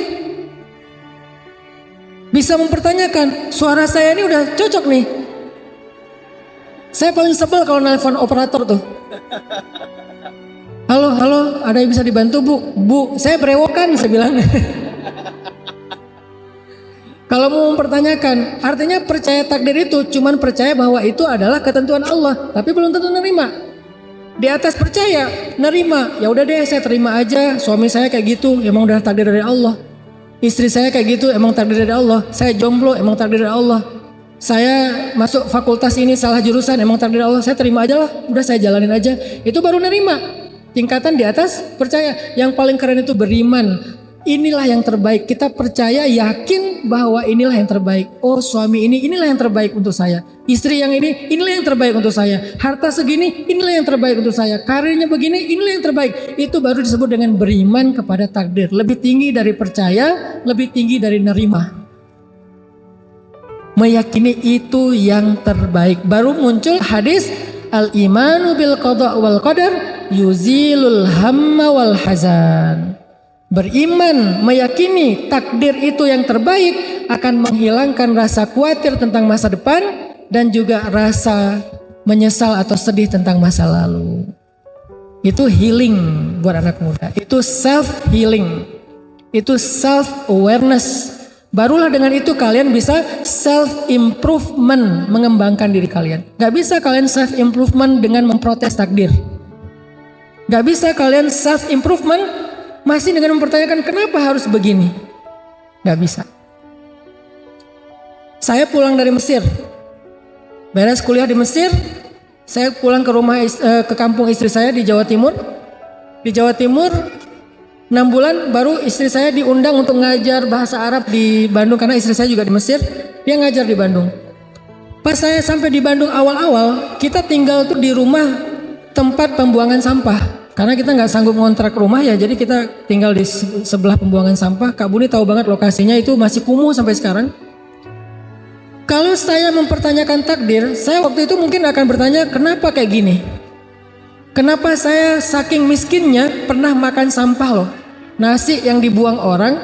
[SPEAKER 1] Bisa mempertanyakan, suara saya ini udah cocok nih. Saya paling sebel kalau nelpon operator tuh. Halo, halo, ada yang bisa dibantu bu? Bu, saya berewokan, saya bilang. Kalau mau mempertanyakan, artinya percaya takdir itu cuman percaya bahwa itu adalah ketentuan Allah, tapi belum tentu nerima. Di atas percaya, nerima, ya udah deh saya terima aja, suami saya kayak gitu, emang udah takdir dari Allah. Istri saya kayak gitu, emang takdir dari Allah. Saya jomblo, emang takdir dari Allah. Saya masuk fakultas ini salah jurusan, emang takdir dari Allah. Saya terima aja lah, udah saya jalanin aja. Itu baru nerima. Tingkatan di atas percaya. Yang paling keren itu beriman. Inilah yang terbaik. Kita percaya, yakin bahwa inilah yang terbaik. Oh, suami ini, inilah yang terbaik untuk saya. Istri yang ini, inilah yang terbaik untuk saya. Harta segini, inilah yang terbaik untuk saya. Karirnya begini, inilah yang terbaik. Itu baru disebut dengan beriman kepada takdir. Lebih tinggi dari percaya, lebih tinggi dari nerima. Meyakini itu yang terbaik. Baru muncul hadis al-imanu bil qada wal qadar yuzilul hamma wal hazan. Beriman, meyakini takdir itu yang terbaik akan menghilangkan rasa khawatir tentang masa depan dan juga rasa menyesal atau sedih tentang masa lalu. Itu healing buat anak muda. Itu self healing. Itu self awareness. Barulah dengan itu kalian bisa self improvement, mengembangkan diri kalian. Gak bisa kalian self improvement dengan memprotes takdir. Gak bisa kalian self improvement masih dengan mempertanyakan kenapa harus begini. Gak bisa. Saya pulang dari Mesir, beres kuliah di Mesir, saya pulang ke rumah ke kampung istri saya di Jawa Timur. Di Jawa Timur 6 bulan baru istri saya diundang untuk ngajar bahasa Arab di Bandung karena istri saya juga di Mesir. Dia ngajar di Bandung. Pas saya sampai di Bandung awal-awal, kita tinggal tuh di rumah tempat pembuangan sampah. Karena kita nggak sanggup ngontrak rumah ya, jadi kita tinggal di sebelah pembuangan sampah. Kak Buni tahu banget lokasinya, itu masih kumuh sampai sekarang. Kalau saya mempertanyakan takdir, saya waktu itu mungkin akan bertanya kenapa kayak gini. Kenapa saya saking miskinnya pernah makan sampah loh. Nasi yang dibuang orang,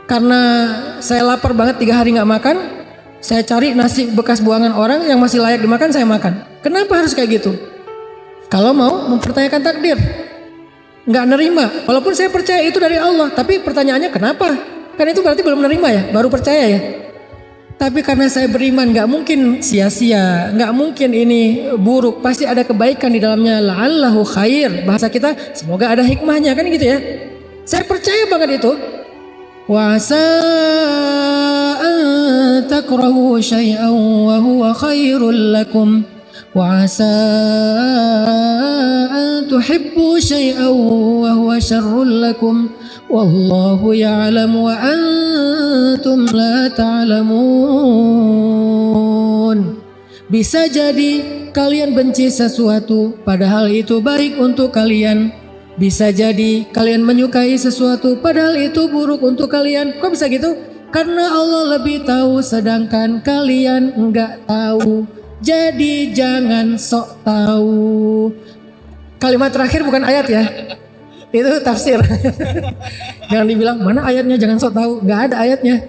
[SPEAKER 1] karena saya lapar banget 3 hari nggak makan, saya cari nasi bekas buangan orang yang masih layak dimakan, saya makan. Kenapa harus kayak gitu? Kalau mau mempertanyakan takdir, nggak nerima. Walaupun saya percaya itu dari Allah, tapi pertanyaannya kenapa? Kan itu berarti belum nerima ya, baru percaya ya. Tapi karena saya beriman, nggak mungkin sia-sia, nggak mungkin ini buruk. Pasti ada kebaikan di dalamnya. La'allahu khair. Bahasa kita, semoga ada hikmahnya kan gitu ya. Saya percaya banget itu. Wa asa an takrahu syai'an wa huwa khairul lakum. وعسى أن تحبوا شيئا وهو شر لكم والله يعلم وأنتم لا تعلمون. Bisa jadi kalian benci sesuatu padahal itu baik untuk kalian. Bisa jadi kalian menyukai sesuatu padahal itu buruk untuk kalian. Kok bisa gitu? Karena Allah lebih tahu sedangkan kalian enggak tahu. Jadi jangan sok tahu. Kalimat terakhir bukan ayat ya. Itu tafsir. Jangan dibilang mana ayatnya, jangan sok tahu. Gak ada ayatnya.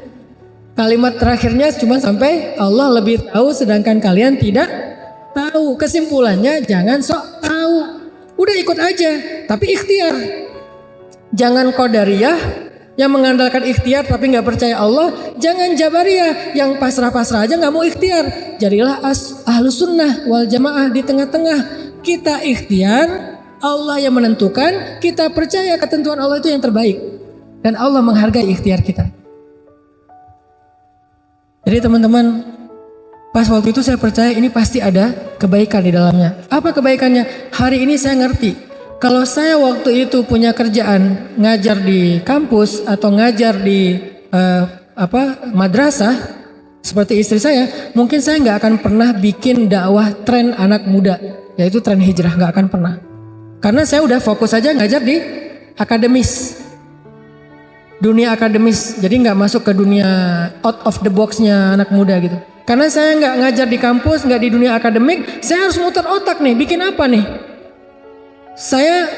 [SPEAKER 1] Kalimat terakhirnya cuma sampai Allah lebih tahu sedangkan kalian tidak tahu. Kesimpulannya jangan sok tahu. Udah ikut aja, tapi ikhtiar. Jangan qadariyah yang mengandalkan ikhtiar tapi nggak percaya Allah. Jangan jabariyah yang pasrah-pasrah aja nggak mau ikhtiar. Jadilah ahlus sunnah wal jamaah di tengah-tengah. Kita ikhtiar, Allah yang menentukan. Kita percaya ketentuan Allah itu yang terbaik dan Allah menghargai ikhtiar kita. Jadi teman-teman, pas waktu itu saya percaya ini pasti ada kebaikan di dalamnya. Apa kebaikannya? Hari ini saya ngerti. Kalau saya waktu itu punya kerjaan ngajar di kampus atau ngajar di madrasah seperti istri saya, mungkin saya nggak akan pernah bikin dakwah tren anak muda, yaitu tren hijrah, nggak akan pernah. Karena saya udah fokus aja ngajar di akademis, dunia akademis, jadi nggak masuk ke dunia out of the box-nya anak muda gitu. Karena saya nggak ngajar di kampus, nggak di dunia akademik, saya harus muter otak nih, bikin apa nih? Saya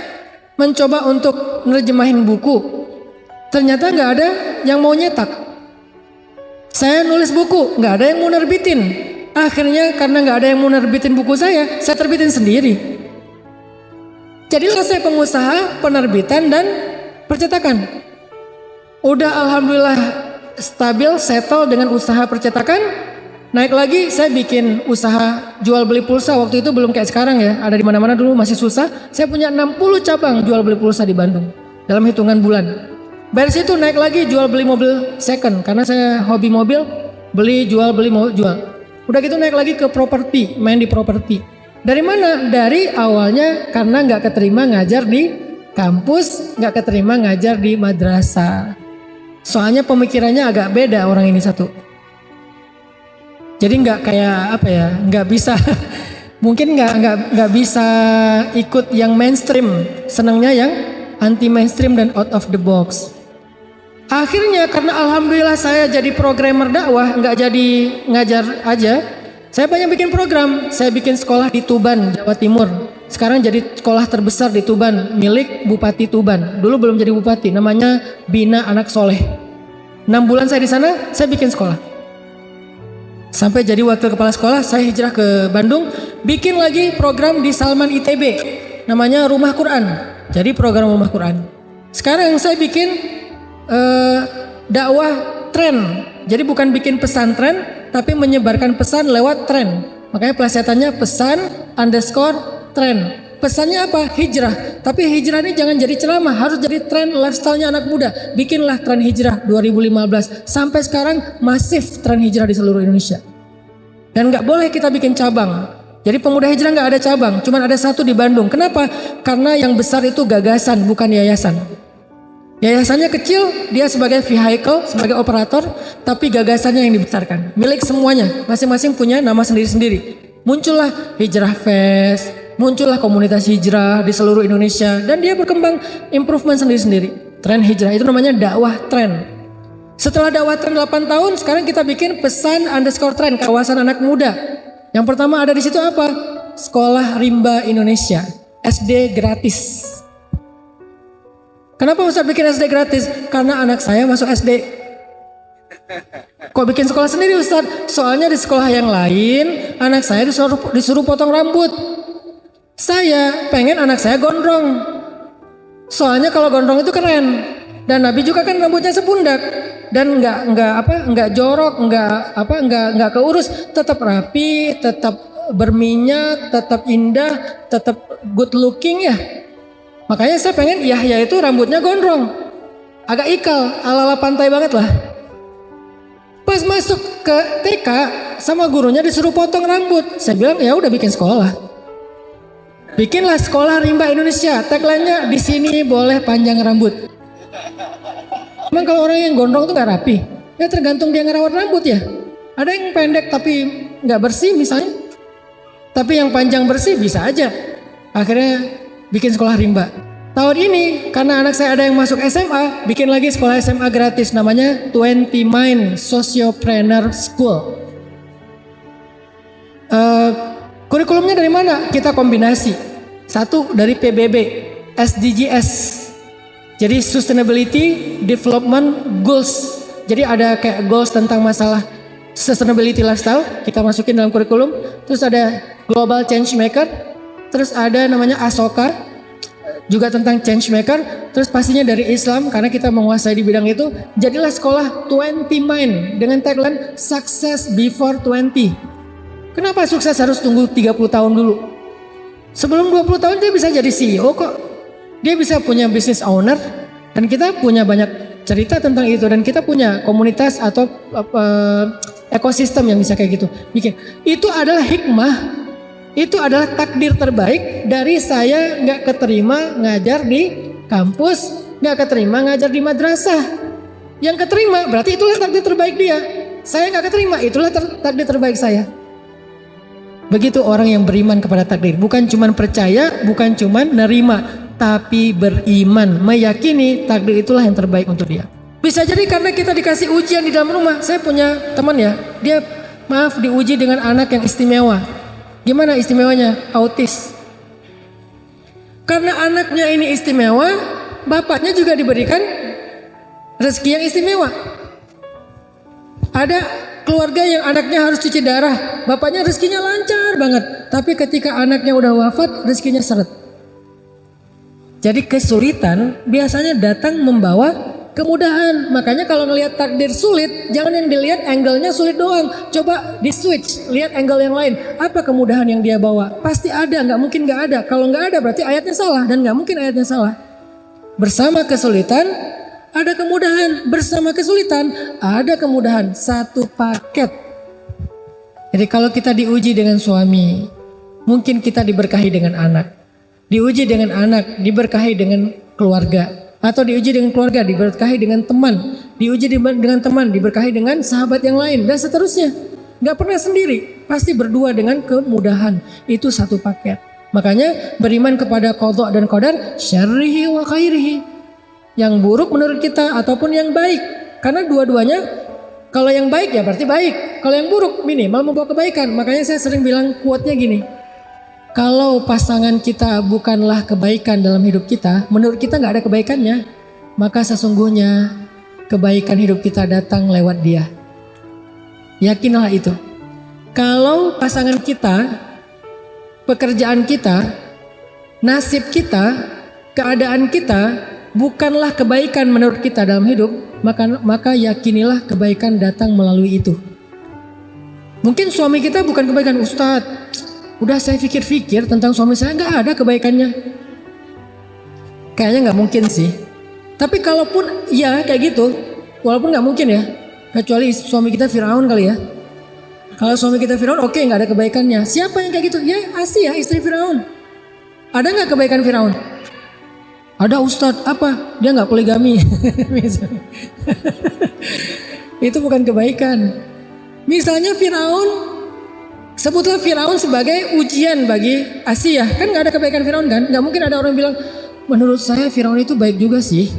[SPEAKER 1] mencoba untuk nerjemahin buku, ternyata nggak ada yang mau nyetak. Saya nulis buku, nggak ada yang mau nerbitin. Akhirnya karena nggak ada yang mau nerbitin buku saya terbitin sendiri. Jadilah saya pengusaha penerbitan dan percetakan. Udah alhamdulillah stabil, settle dengan usaha percetakan. Naik lagi, saya bikin usaha jual beli pulsa. Waktu itu belum kayak sekarang ya, ada di mana-mana, dulu masih susah. Saya punya 60 cabang jual beli pulsa di Bandung dalam hitungan bulan. Dari situ naik lagi jual beli mobil second, karena saya hobi mobil, beli jual beli mau jual. Udah gitu naik lagi ke properti, main di properti. Dari mana? Dari awalnya karena nggak keterima ngajar di kampus, nggak keterima ngajar di madrasah. Soalnya pemikirannya agak beda orang ini satu. Jadi nggak kayak apa ya, nggak bisa, mungkin nggak bisa ikut yang mainstream, senangnya yang anti mainstream dan out of the box. Akhirnya karena alhamdulillah saya jadi programmer dakwah, nggak jadi ngajar aja, saya banyak bikin program. Saya bikin sekolah di Tuban, Jawa Timur. Sekarang jadi sekolah terbesar di Tuban, milik Bupati Tuban. Dulu belum jadi bupati, namanya Bina Anak Soleh. 6 bulan saya di sana, saya bikin sekolah. Sampai jadi wakil kepala sekolah, saya hijrah ke Bandung, bikin lagi program di Salman ITB, namanya Rumah Quran. Jadi program Rumah Quran. Sekarang saya bikin dakwah tren. Jadi bukan bikin pesantren, tapi menyebarkan pesan lewat tren. Makanya pelesetannya pesan_tren. Pesannya apa? Hijrah. Tapi hijrah ini jangan jadi ceramah, harus jadi tren lifestyle-nya anak muda. Bikinlah tren hijrah 2015. Sampai sekarang masif tren hijrah di seluruh Indonesia. Dan nggak boleh kita bikin cabang. Jadi pemuda hijrah nggak ada cabang, cuman ada satu di Bandung. Kenapa? Karena yang besar itu gagasan, bukan yayasan. Yayasannya kecil, dia sebagai vehicle, sebagai operator, tapi gagasannya yang dibesarkan. Milik semuanya, masing-masing punya nama sendiri-sendiri. Muncullah Hijrah Fest, muncullah komunitas hijrah di seluruh Indonesia, dan dia berkembang improvement sendiri-sendiri. Tren hijrah itu namanya dakwah tren. Setelah dakwah tren 8 tahun, sekarang kita bikin pesan_tren, kawasan anak muda. Yang pertama ada di situ apa? Sekolah Rimba Indonesia, SD gratis. Kenapa Ustaz bikin SD gratis? Karena anak saya masuk SD. Kok bikin sekolah sendiri Ustaz? Soalnya di sekolah yang lain anak saya disuruh potong rambut. Saya pengen anak saya gondrong. Soalnya kalau gondrong itu keren. Dan Nabi juga kan rambutnya sepundak dan nggak jorok, nggak keurus, tetap rapi, tetap berminyak, tetap indah, tetap good looking ya. Makanya saya pengen Yahya itu rambutnya gondrong, agak ikal, ala-ala pantai banget lah. Pas masuk ke TK sama gurunya disuruh potong rambut. Saya bilang ya udah bikin sekolah. Bikinlah sekolah Rimba Indonesia. Tagline-nya di sini boleh panjang rambut. Emang kalau orang yang gondrong tuh nggak rapi? Ya tergantung dia ngerawat rambut ya. Ada yang pendek tapi nggak bersih misalnya. Tapi yang panjang bersih bisa aja. Akhirnya bikin sekolah Rimba. Tahun ini karena anak saya ada yang masuk SMA, bikin lagi sekolah SMA gratis namanya 20 Mind Sociopreneur School. Kurikulumnya dari mana? Kita kombinasi. Satu dari PBB, SDGs. Jadi Sustainability Development Goals. Jadi ada kayak goals tentang masalah sustainability lifestyle, kita masukin dalam kurikulum. Terus ada Global Change Maker. Terus ada namanya Asoka, juga tentang change maker. Terus pastinya dari Islam, karena kita menguasai di bidang itu. Jadilah sekolah 20 Mind dengan tagline Success Before 20. Kenapa sukses harus tunggu 30 tahun dulu? Sebelum 20 tahun dia bisa jadi CEO kok. Dia bisa punya business owner. Dan kita punya banyak cerita tentang itu. Dan kita punya komunitas atau ekosistem yang bisa kayak gitu bikin. Itu adalah hikmah. Itu adalah takdir terbaik dari saya nggak keterima ngajar di kampus, nggak keterima ngajar di madrasah. Yang keterima berarti itulah takdir terbaik dia. Saya nggak keterima, itulah takdir terbaik saya. Begitu orang yang beriman kepada takdir, bukan cuman percaya, bukan cuman nerima, tapi beriman, meyakini takdir itulah yang terbaik untuk dia. Bisa jadi karena kita dikasih ujian di dalam rumah. Saya punya teman ya, dia diuji dengan anak yang istimewa. Gimana istimewanya? Autis. Karena anaknya ini istimewa, bapaknya juga diberikan rezeki yang istimewa. Ada keluarga yang anaknya harus cuci darah, bapaknya rezekinya lancar banget, tapi ketika anaknya udah wafat rezekinya seret. Jadi kesulitan biasanya datang membawa kemudahan. Makanya kalau ngelihat takdir sulit, jangan yang dilihat angle-nya sulit doang. Coba di switch, lihat angle yang lain. Apa kemudahan yang dia bawa? Pasti ada, nggak mungkin nggak ada. Kalau nggak ada berarti ayatnya salah, dan nggak mungkin ayatnya salah. Bersama kesulitan ada kemudahan, bersama kesulitan ada kemudahan. Satu paket. Jadi kalau kita diuji dengan suami, mungkin kita diberkahi dengan anak. Diuji dengan anak, diberkahi dengan keluarga. Atau diuji dengan keluarga, diberkahi dengan teman. Diuji dengan teman, diberkahi dengan sahabat yang lain. Dan seterusnya. Gak pernah sendiri. Pasti berdua dengan kemudahan. Itu satu paket. Makanya beriman kepada qadha dan qadar, syarrihi wa khairihi. Yang buruk menurut kita ataupun yang baik. Karena dua-duanya, kalau yang baik ya berarti baik. Kalau yang buruk minimal membawa kebaikan. Makanya saya sering bilang quote-nya gini. Kalau pasangan kita bukanlah kebaikan dalam hidup kita, menurut kita nggak ada kebaikannya, maka sesungguhnya kebaikan hidup kita datang lewat dia. Yakinlah itu. Kalau pasangan kita, pekerjaan kita, nasib kita, keadaan kita bukanlah kebaikan menurut kita dalam hidup, maka yakinilah kebaikan datang melalui itu. Mungkin suami kita bukan kebaikan, Ustadz. Udah saya pikir-pikir tentang suami saya nggak ada kebaikannya. Kayaknya nggak mungkin sih. Tapi kalaupun ya kayak gitu, walaupun nggak mungkin ya, kecuali suami kita Firaun kali ya. Kalau suami kita Firaun, oke, nggak ada kebaikannya. Siapa yang kayak gitu? Ya Asia, istri Firaun. Ada nggak kebaikan Firaun? Ada, Ustadz. Apa? Dia nggak poligami. Itu bukan kebaikan. Misalnya Firaun. Sebutlah Firaun sebagai ujian bagi Asia. Kan gak ada kebaikan Firaun kan? Gak mungkin ada orang bilang, menurut saya Firaun itu baik juga sih.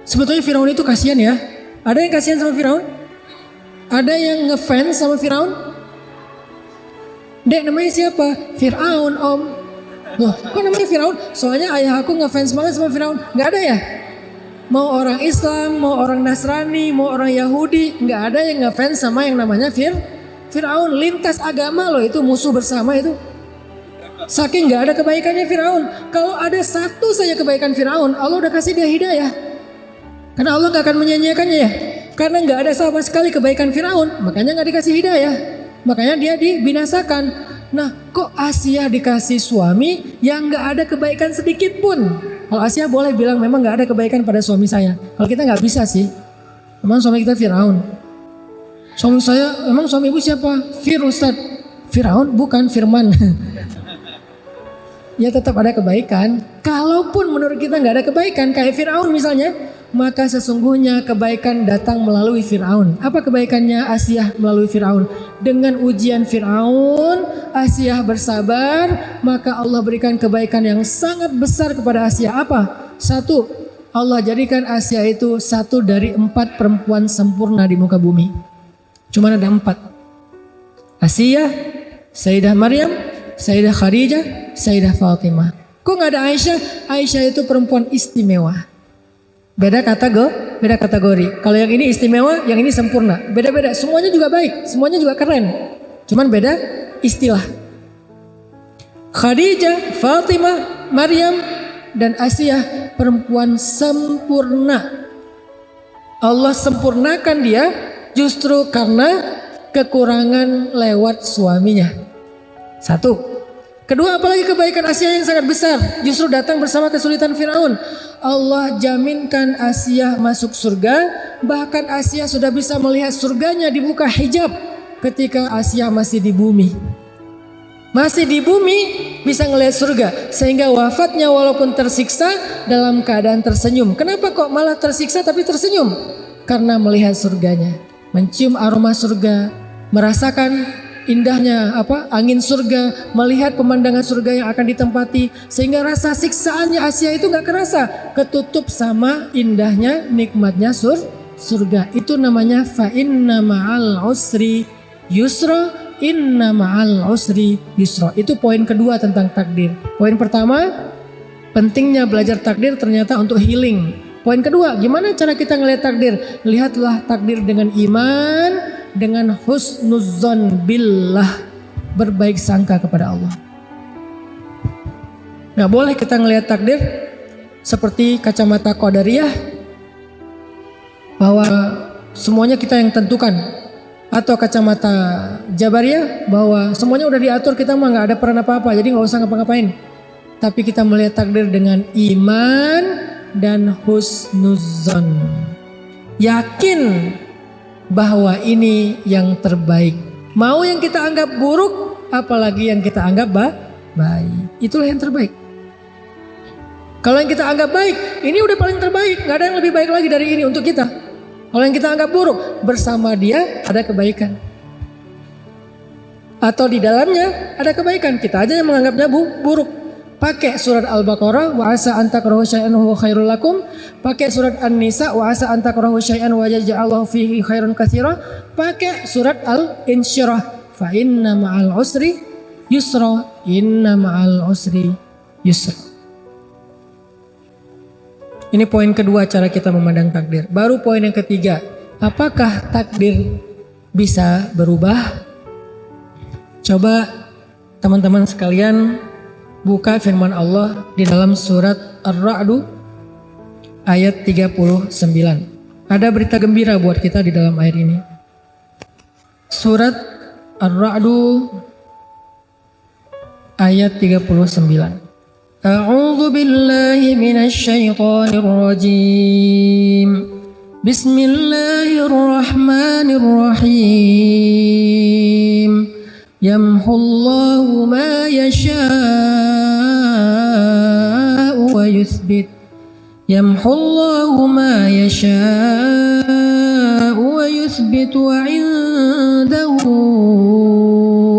[SPEAKER 1] Sebetulnya Firaun itu kasihan ya. Ada yang kasihan sama Firaun? Ada yang ngefans sama Firaun? Dek, namanya siapa? Firaun, Om. Loh, kok namanya Firaun? Soalnya ayah aku ngefans banget sama Firaun. Gak ada ya? Mau orang Islam, mau orang Nasrani, mau orang Yahudi, gak ada yang ngefans sama yang namanya Firaun. Lintas agama loh, itu musuh bersama itu. Saking gak ada kebaikannya Firaun. Kalau ada satu saja kebaikan Firaun, Allah udah kasih dia hidayah. Karena Allah gak akan menyanyiakannya ya. Karena gak ada sama sekali kebaikan Firaun, makanya gak dikasih hidayah. Makanya dia dibinasakan. Nah, kok Asia dikasih suami yang gak ada kebaikan sedikit pun? Kalau Asia boleh bilang memang gak ada kebaikan pada suami saya. Kalau kita gak bisa sih. Memang suami kita Firaun. Suami saya, emang suami ibu siapa? Ustadz. Firaun bukan Firman. Ya tetap ada kebaikan. Kalaupun menurut kita nggak ada kebaikan, kayak Firaun misalnya, maka sesungguhnya kebaikan datang melalui Firaun. Apa kebaikannya Asia melalui Firaun? Dengan ujian Firaun, Asia bersabar, maka Allah berikan kebaikan yang sangat besar kepada Asia. Apa? Satu, Allah jadikan Asia itu satu dari 4 perempuan sempurna di muka bumi. Cuma ada 4. Asia, Sayyidah Maryam, Sayyidah Khadijah, Sayyidah Fatimah. Kok gak ada Aisyah? Aisyah itu perempuan istimewa. Beda kategori. Kalau yang ini istimewa, yang ini sempurna. Beda-beda. Semuanya juga baik, semuanya juga keren. Cuman beda istilah. Khadijah, Fatimah, Maryam, dan Asia perempuan sempurna. Allah sempurnakan dia justru karena kekurangan lewat suaminya. Satu. Kedua, apalagi kebaikan Asia yang sangat besar justru datang bersama kesulitan Firaun. Allah jaminkan Asia masuk surga. Bahkan Asia sudah bisa melihat surganya dibuka hijab ketika Asia masih di bumi. Masih di bumi bisa ngelihat surga. Sehingga wafatnya walaupun tersiksa dalam keadaan tersenyum. Kenapa kok malah tersiksa tapi tersenyum? Karena melihat surganya. Mencium aroma surga, merasakan indahnya angin surga, melihat pemandangan surga yang akan ditempati, sehingga rasa siksaannya Asia itu nggak kerasa, ketutup sama indahnya nikmatnya surga. Itu namanya fa inna ma'al usri yusra, inna ma'al usri yusra. Itu poin kedua tentang takdir. Poin pertama, pentingnya belajar takdir ternyata untuk healing. Poin kedua, gimana cara kita ngelihat takdir? Lihatlah takdir dengan iman, dengan husnuzon billah, berbaik sangka kepada Allah. Nggak boleh kita ngelihat takdir seperti kacamata qadariyah, bahwa semuanya kita yang tentukan, atau kacamata jabariyah bahwa semuanya udah diatur, kita mah nggak ada peran apa-apa, jadi nggak usah ngapa-ngapain. Tapi kita melihat takdir dengan iman dan husnuzon, yakin bahwa ini yang terbaik. Mau yang kita anggap buruk, apalagi yang kita anggap baik, itulah yang terbaik. Kalau yang kita anggap baik, ini udah paling terbaik, nggak ada yang lebih baik lagi dari ini untuk kita. Kalau yang kita anggap buruk, bersama dia ada kebaikan, atau di dalamnya ada kebaikan, kita aja yang menganggapnya buruk. Pakai surat Al-Baqarah, wa asa an takrahu syai'an huwa khairul lakum. Pakai surat An-Nisa, wa asa an takrahu syai'an wa yaj'alallahu fihi khairan katsira. Pakai surat Al-Insyirah, fa inna ma'al usri yusra, inna ma'al usri yusra. Ini poin kedua cara kita memandang takdir. Baru poin yang ketiga, apakah takdir bisa berubah? Coba teman-teman sekalian buka firman Allah di dalam surat Ar-Ra'd ayat 39. Ada berita gembira buat kita di dalam ayat ini. Surat Ar-Ra'd ayat 39. A'udzu billahi minasy syaithanir rajim. Bismillahirrahmanirrahim. Yamhullahu ma yasha'u wa yuthbit. Yamhullahu ma yasha'u wa yuthbit wa 'indahu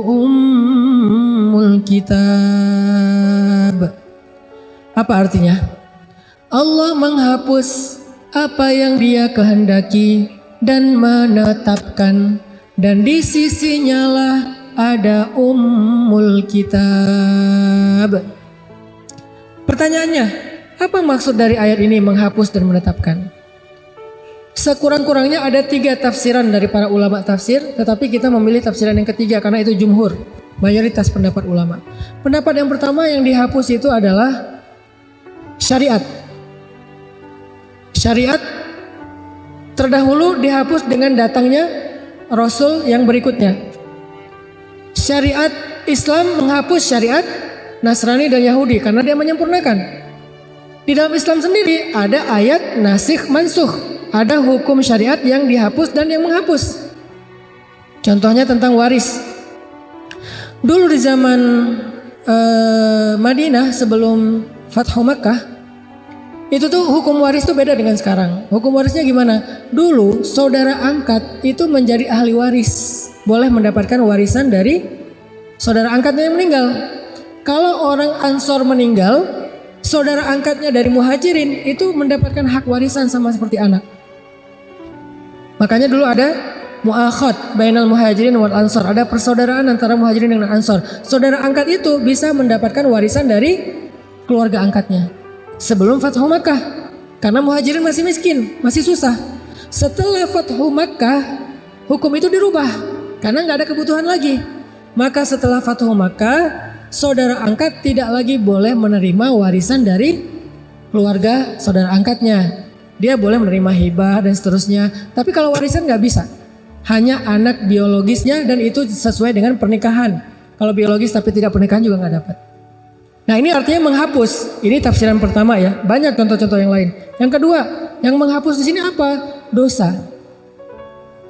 [SPEAKER 1] ummul kitab. Apa artinya? Allah menghapus apa yang Dia kehendaki dan menetapkan, dan di sisinya lah ada ummul kitab. Pertanyaannya, apa maksud dari ayat ini menghapus dan menetapkan? Sekurang-kurangnya ada 3 tafsiran dari para ulama tafsir, tetapi kita memilih tafsiran yang ketiga karena itu jumhur, mayoritas pendapat ulama. Pendapat yang pertama yang dihapus itu adalah syariat. Syariat terdahulu dihapus dengan datangnya Rasul yang berikutnya. Syariat Islam menghapus syariat Nasrani dan Yahudi karena dia menyempurnakan. Di dalam Islam sendiri ada ayat nasikh mansukh, ada hukum syariat yang dihapus dan yang menghapus. Contohnya tentang waris. Dulu di zaman Madinah sebelum Fathu Makkah, itu tuh hukum waris tuh beda dengan sekarang. Hukum warisnya gimana? Dulu saudara angkat itu menjadi ahli waris, boleh mendapatkan warisan dari saudara angkatnya yang meninggal. Kalau orang Ansor meninggal, saudara angkatnya dari Muhajirin itu mendapatkan hak warisan sama seperti anak. Makanya dulu ada mu'akhad bainal Muhajirin wal Ansor, ada persaudaraan antara Muhajirin dengan Ansor. Saudara angkat itu bisa mendapatkan warisan dari keluarga angkatnya sebelum Fathu Makkah, karena Muhajirin masih miskin, masih susah. Setelah Fathu Makkah, hukum itu dirubah karena nggak ada kebutuhan lagi. Maka setelah Fathu Makkah, saudara angkat tidak lagi boleh menerima warisan dari keluarga saudara angkatnya. Dia boleh menerima hibah dan seterusnya. Tapi kalau warisan nggak bisa, hanya anak biologisnya, dan itu sesuai dengan pernikahan. Kalau biologis tapi tidak pernikahan juga nggak dapat. Nah, ini artinya menghapus. Ini tafsiran pertama ya. Banyak contoh-contoh yang lain. Yang kedua, yang menghapus di sini apa? Dosa.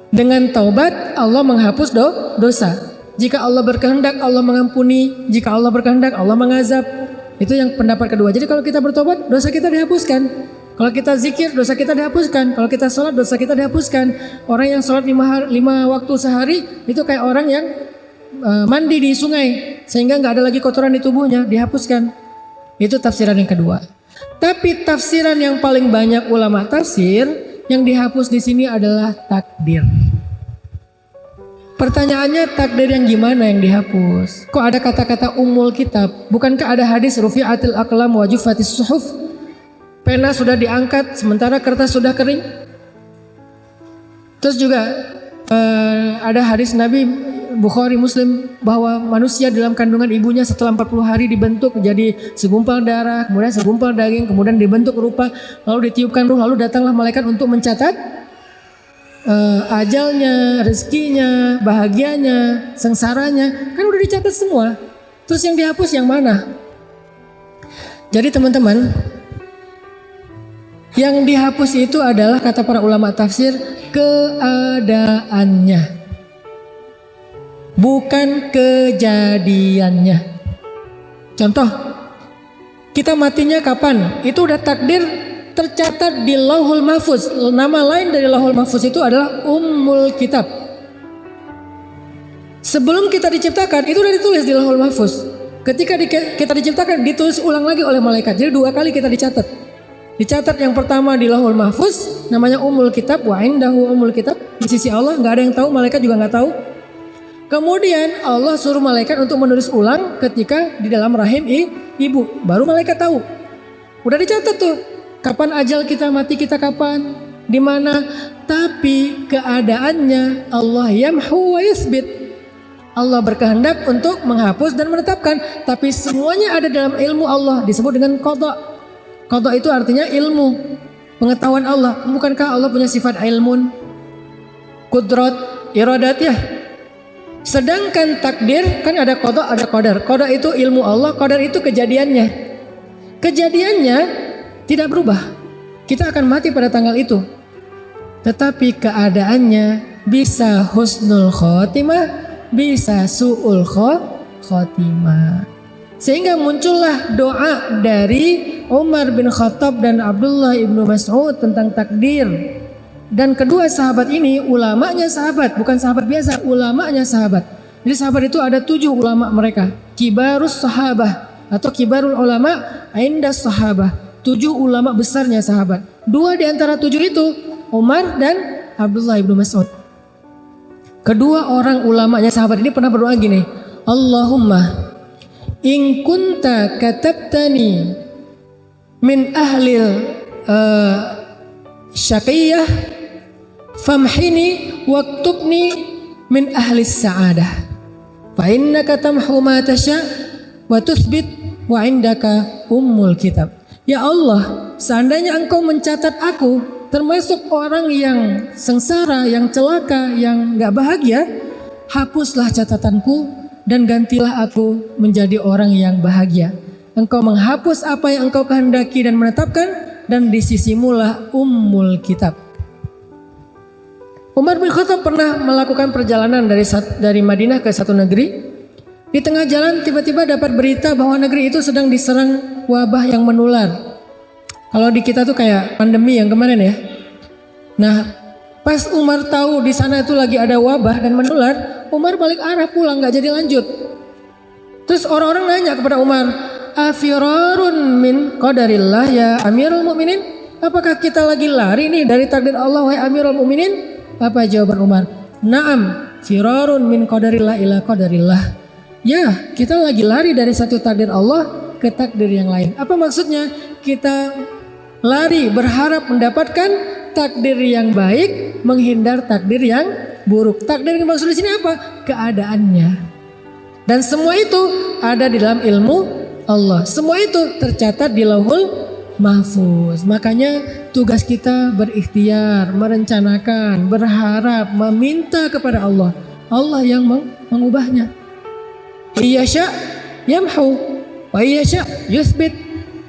[SPEAKER 1] Dengan taubat Allah menghapus dosa. Jika Allah berkehendak Allah mengampuni, jika Allah berkehendak Allah mengazab. Itu yang pendapat kedua. Jadi kalau kita bertobat dosa kita dihapuskan. Kalau kita zikir dosa kita dihapuskan. Kalau kita sholat dosa kita dihapuskan. Orang yang sholat 5 waktu sehari itu kayak orang yang mandi di sungai sehingga nggak ada lagi kotoran di tubuhnya, dihapuskan. Itu tafsiran yang kedua. Tapi tafsiran yang paling banyak ulama tafsir yang dihapus di sini adalah takdir. Pertanyaannya, takdir yang gimana yang dihapus? Kok ada kata-kata ummul kitab? Bukankah ada hadis rufi'atil aqlam wa juffatis suhuf? pena sudah diangkat sementara kertas sudah kering. Terus juga ada hadis Nabi Bukhari Muslim bahwa manusia dalam kandungan ibunya setelah 40 hari dibentuk menjadi segumpal darah, kemudian segumpal daging, kemudian dibentuk rupa, lalu ditiupkan ruh, lalu datanglah malaikat untuk mencatat ajalnya, rezekinya, bahagianya, sengsaranya, kan udah dicatat semua. Terus yang dihapus yang mana? Jadi teman-teman, yang dihapus itu adalah kata para ulama tafsir keadaannya, bukan kejadiannya. Contoh, kita matinya kapan? Itu udah takdir tercatat di Lauhul Mahfuz. Nama lain dari Lauhul Mahfuz itu adalah Ummul Kitab. Sebelum kita diciptakan itu udah ditulis di Lauhul Mahfuz. Ketika kita diciptakan ditulis ulang lagi oleh malaikat. Jadi 2 kali kita dicatat. Dicatat yang pertama di Lauhul Mahfuz, namanya Ummul Kitab, wa indahu Ummul Kitab, di sisi Allah, nggak ada yang tahu, malaikat juga nggak tahu. Kemudian Allah suruh malaikat untuk menulis ulang ketika di dalam rahim ibu, baru malaikat tahu. Udah dicatat tuh, kapan ajal kita, mati kita kapan, di mana. Tapi keadaannya Allah yamhu wa yuthbit. Allah berkehendak untuk menghapus dan menetapkan, tapi semuanya ada dalam ilmu Allah, disebut dengan qada. Qada itu artinya ilmu, pengetahuan Allah. Bukankah Allah punya sifat ilmun, kudrat, iradat ya? Sedangkan takdir kan ada qada, ada qadar. Qada itu ilmu Allah, qadar itu kejadiannya. Kejadiannya tidak berubah. Kita akan mati pada tanggal itu. Tetapi keadaannya bisa husnul khotimah, bisa su'ul khotimah. Sehingga muncullah doa dari Umar bin Khattab dan Abdullah ibnu Mas'ud tentang takdir. Dan kedua sahabat ini ulamanya sahabat, bukan sahabat biasa, ulamanya sahabat. Jadi sahabat itu ada 7 ulama mereka, kibarus sahabah atau kibarul ulama indas sahabah, 7 ulama besarnya sahabat. 2 di antara 7 itu Umar dan Abdullah ibnu Mas'ud. Kedua orang ulamanya sahabat ini pernah berdoa gini, Allahumma in kunta katabtani min ahlil syaqiyah famhini waktubni min ahlis sa'adah fa innaka tamhu ma tasha wa tuthbit wa indaka ummul kitab. Ya Allah, seandainya engkau mencatat aku termasuk orang yang sengsara, yang celaka, yang gak bahagia, hapuslah catatanku dan gantilah aku menjadi orang yang bahagia. Engkau menghapus apa yang engkau kehendaki dan menetapkan, dan di sisimulah Ummul Kitab. Umar bin Khattab pernah melakukan perjalanan dari Madinah ke satu negeri. Di tengah jalan tiba-tiba dapat berita bahwa negeri itu sedang diserang wabah yang menular. Kalau di kita tuh kayak pandemi yang kemarin ya. Nah, pas Umar tahu di sana itu lagi ada wabah dan menular, Umar balik arah pulang, nggak jadi lanjut. Terus orang-orang nanya kepada Umar, afirarun min qadarillah ya Amirul Mukminin? Apakah kita lagi lari nih dari takdir Allah wahai Amirul Mukminin? Apa jawaban Umar? Naam, firarun min qadarillah ila qadarillah. Ya, kita lagi lari dari satu takdir Allah ke takdir yang lain. Apa maksudnya? Kita lari berharap mendapatkan takdir yang baik, menghindar takdir yang buruk. Takdir yang maksud di sini apa? Keadaannya. Dan semua itu ada di dalam ilmu Allah. Semua itu tercatat di Lauhul Mahfuz. Makanya tugas kita berikhtiar, merencanakan, berharap, meminta kepada Allah. Allah yang mengubahnya. Iyasya yamhu wa iyasya yuthbit.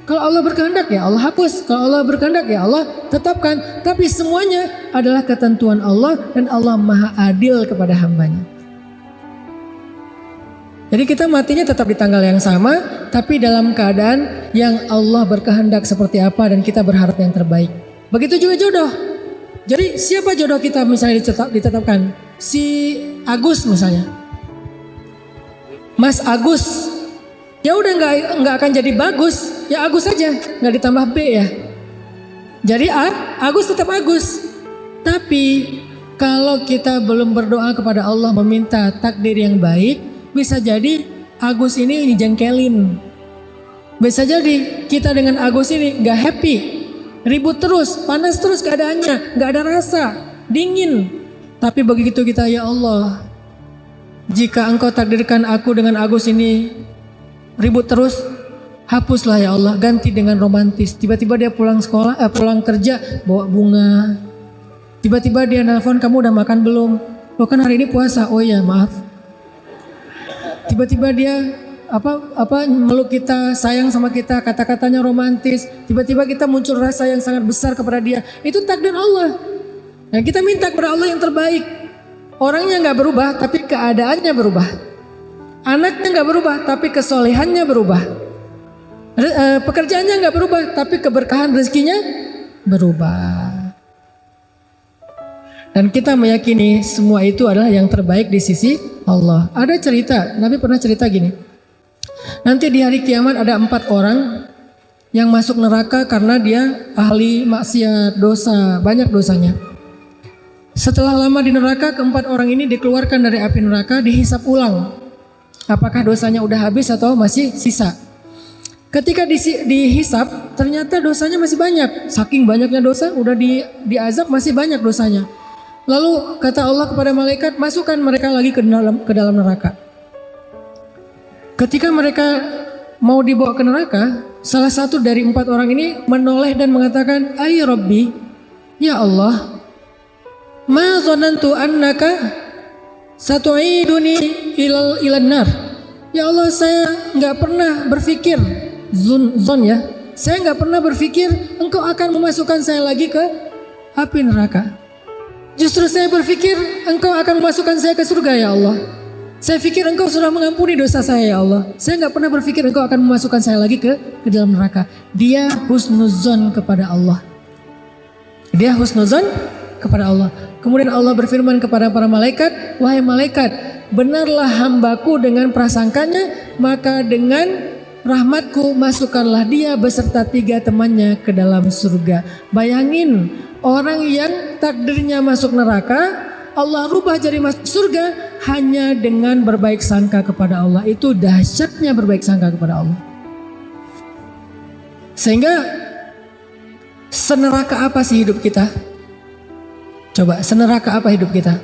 [SPEAKER 1] Kalau Allah berkehendak ya Allah hapus, kalau Allah berkehendak ya Allah tetapkan. Tapi semuanya adalah ketentuan Allah dan Allah maha adil kepada hambanya. Jadi kita matinya tetap di tanggal yang sama, tapi dalam keadaan yang Allah berkehendak seperti apa dan kita berharap yang terbaik. Begitu juga jodoh. Jadi siapa jodoh kita misalnya ditetapkan? Si Agus misalnya. Mas Agus. Ya udah nggak akan jadi bagus, ya Agus saja, nggak ditambah B ya. Jadi Agus tetap Agus. Tapi kalau kita belum berdoa kepada Allah meminta takdir yang baik, bisa jadi Agus ini dijengkelin. Bisa jadi kita dengan Agus ini nggak happy, ribut terus, panas terus keadaannya, nggak ada rasa, dingin. Tapi begitu kita, ya Allah, jika Engkau takdirkan aku dengan Agus ini ribut terus, hapuslah ya Allah, ganti dengan romantis. Tiba-tiba dia pulang kerja bawa bunga. Tiba-tiba dia nelpon, kamu udah makan belum? Loh kan hari ini puasa. Oh ya maaf. Tiba-tiba dia meluk kita, sayang sama kita, kata-katanya romantis. Tiba-tiba kita muncul rasa yang sangat besar kepada dia. Itu takdir Allah. Nah kita minta kepada Allah yang terbaik. Orangnya nggak berubah, tapi keadaannya berubah. Anaknya nggak berubah, tapi kesolehannya berubah. Pekerjaannya nggak berubah, tapi keberkahan rezekinya berubah. Dan kita meyakini semua itu adalah yang terbaik di sisi Allah. Ada cerita, Nabi pernah cerita gini. Nanti di hari kiamat ada 4 orang yang masuk neraka karena dia ahli maksiat, dosa, banyak dosanya. Setelah lama di neraka, keempat orang ini dikeluarkan dari api neraka, dihisap ulang. Apakah dosanya udah habis atau masih sisa? Ketika dihisap, ternyata dosanya masih banyak. Saking banyaknya dosa, udah diazab masih banyak dosanya. Lalu kata Allah kepada malaikat, masukkan mereka lagi ke dalam neraka. Ketika mereka mau dibawa ke neraka, salah satu dari 4 orang ini menoleh dan mengatakan, "Ay Rabbi, ya Allah, ma zonantu annaka satu'iduni ilan nar." Ya Allah, saya nggak pernah berpikir zon ya. Saya nggak pernah berpikir Engkau akan memasukkan saya lagi ke api neraka. Justru saya berpikir Engkau akan memasukkan saya ke surga ya Allah. Saya pikir Engkau sudah mengampuni dosa saya ya Allah. Saya nggak pernah berpikir Engkau akan memasukkan saya lagi ke dalam neraka. Dia husnuzon kepada Allah. Dia husnuzon kepada Allah. Kemudian Allah berfirman kepada para malaikat, wahai malaikat, benarlah hambaku dengan prasangkanya, maka dengan rahmatku masukkanlah dia beserta 3 temannya ke dalam surga. Bayangin, orang yang takdirnya masuk neraka, Allah rubah jadi masuk surga hanya dengan berbaik sangka kepada Allah. Itu dahsyatnya berbaik sangka kepada Allah. Sehingga seneraka apa sih hidup kita? Coba, seneraka apa hidup kita?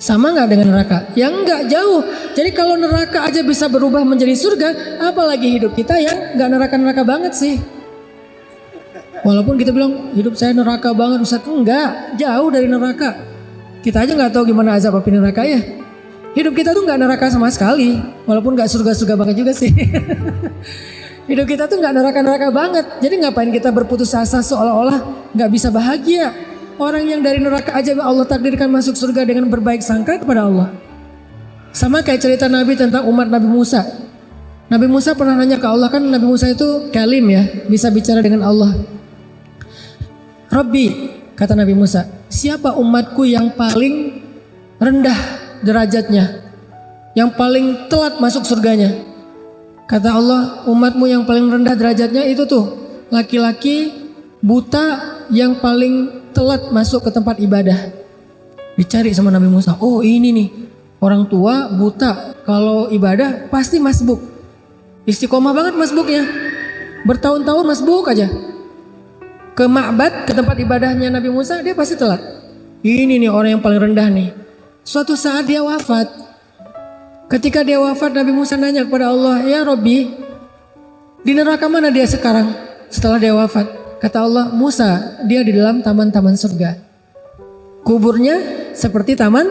[SPEAKER 1] Sama nggak dengan neraka? Yang nggak jauh. Jadi kalau neraka aja bisa berubah menjadi surga, apalagi hidup kita yang nggak neraka-neraka banget sih. Walaupun kita bilang hidup saya neraka banget, Ustaz, enggak, jauh dari neraka. Kita aja nggak tahu gimana azab api neraka ya. Hidup kita tuh nggak neraka sama sekali, walaupun nggak surga-surga banget juga sih. Hidup kita tuh nggak neraka-neraka banget. Jadi ngapain kita berputus asa seolah-olah nggak bisa bahagia? Orang yang dari neraka aja Allah takdirkan masuk surga dengan berbaik sangka kepada Allah. Sama kayak cerita Nabi tentang umat Nabi Musa. Nabi Musa pernah nanya ke Allah, kan Nabi Musa itu kalim ya, bisa bicara dengan Allah. Rabbi, kata Nabi Musa, siapa umatku yang paling rendah derajatnya, yang paling telat masuk surganya? Kata Allah, umatmu yang paling rendah derajatnya itu tuh laki-laki buta yang paling telat masuk ke tempat ibadah. Dicari sama Nabi Musa, oh ini nih orang tua buta, kalau ibadah pasti masbuk, istiqomah banget masbuknya, bertahun-tahun masbuk aja. Ke ma'bad, ke tempat ibadahnya Nabi Musa, dia pasti telat. Ini nih orang yang paling rendah nih. Suatu saat dia wafat. Ketika dia wafat, Nabi Musa nanya kepada Allah, ya Rabbi, di neraka mana dia sekarang setelah dia wafat? Kata Allah, Musa, dia di dalam taman-taman surga. Kuburnya seperti taman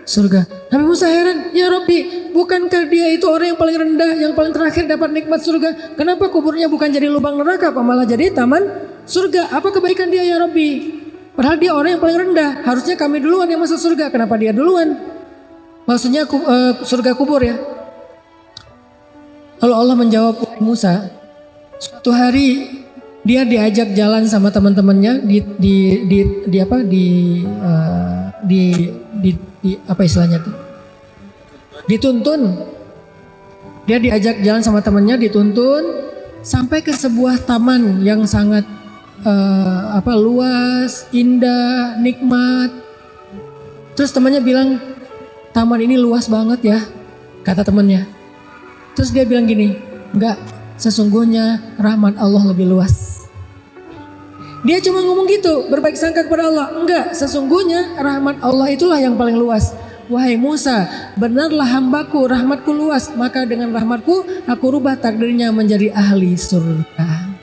[SPEAKER 1] surga. Nabi Musa heran, ya Rabbi, bukankah dia itu orang yang paling rendah, yang paling terakhir dapat nikmat surga? Kenapa kuburnya bukan jadi lubang neraka, apa malah jadi taman surga? Apa kebaikan dia ya Rabbi? Padahal dia orang yang paling rendah, harusnya kami duluan yang masuk surga. Kenapa dia duluan? Maksudnya surga kubur ya. Lalu Allah menjawab, Musa, suatu hari dia diajak jalan sama teman-temannya di apa istilahnya tuh? Dituntun. Dia diajak jalan sama temannya, dituntun sampai ke sebuah taman yang sangat luas, indah, nikmat. Terus temannya bilang, taman ini luas banget ya, kata temannya. Terus dia bilang gini, enggak, sesungguhnya rahmat Allah lebih luas. Dia cuma ngomong gitu, berbaik sangka kepada Allah. Enggak, sesungguhnya rahmat Allah itulah yang paling luas. Wahai Musa, benarlah hambaku, rahmatku luas. Maka dengan rahmatku, aku rubah takdirnya menjadi ahli surga.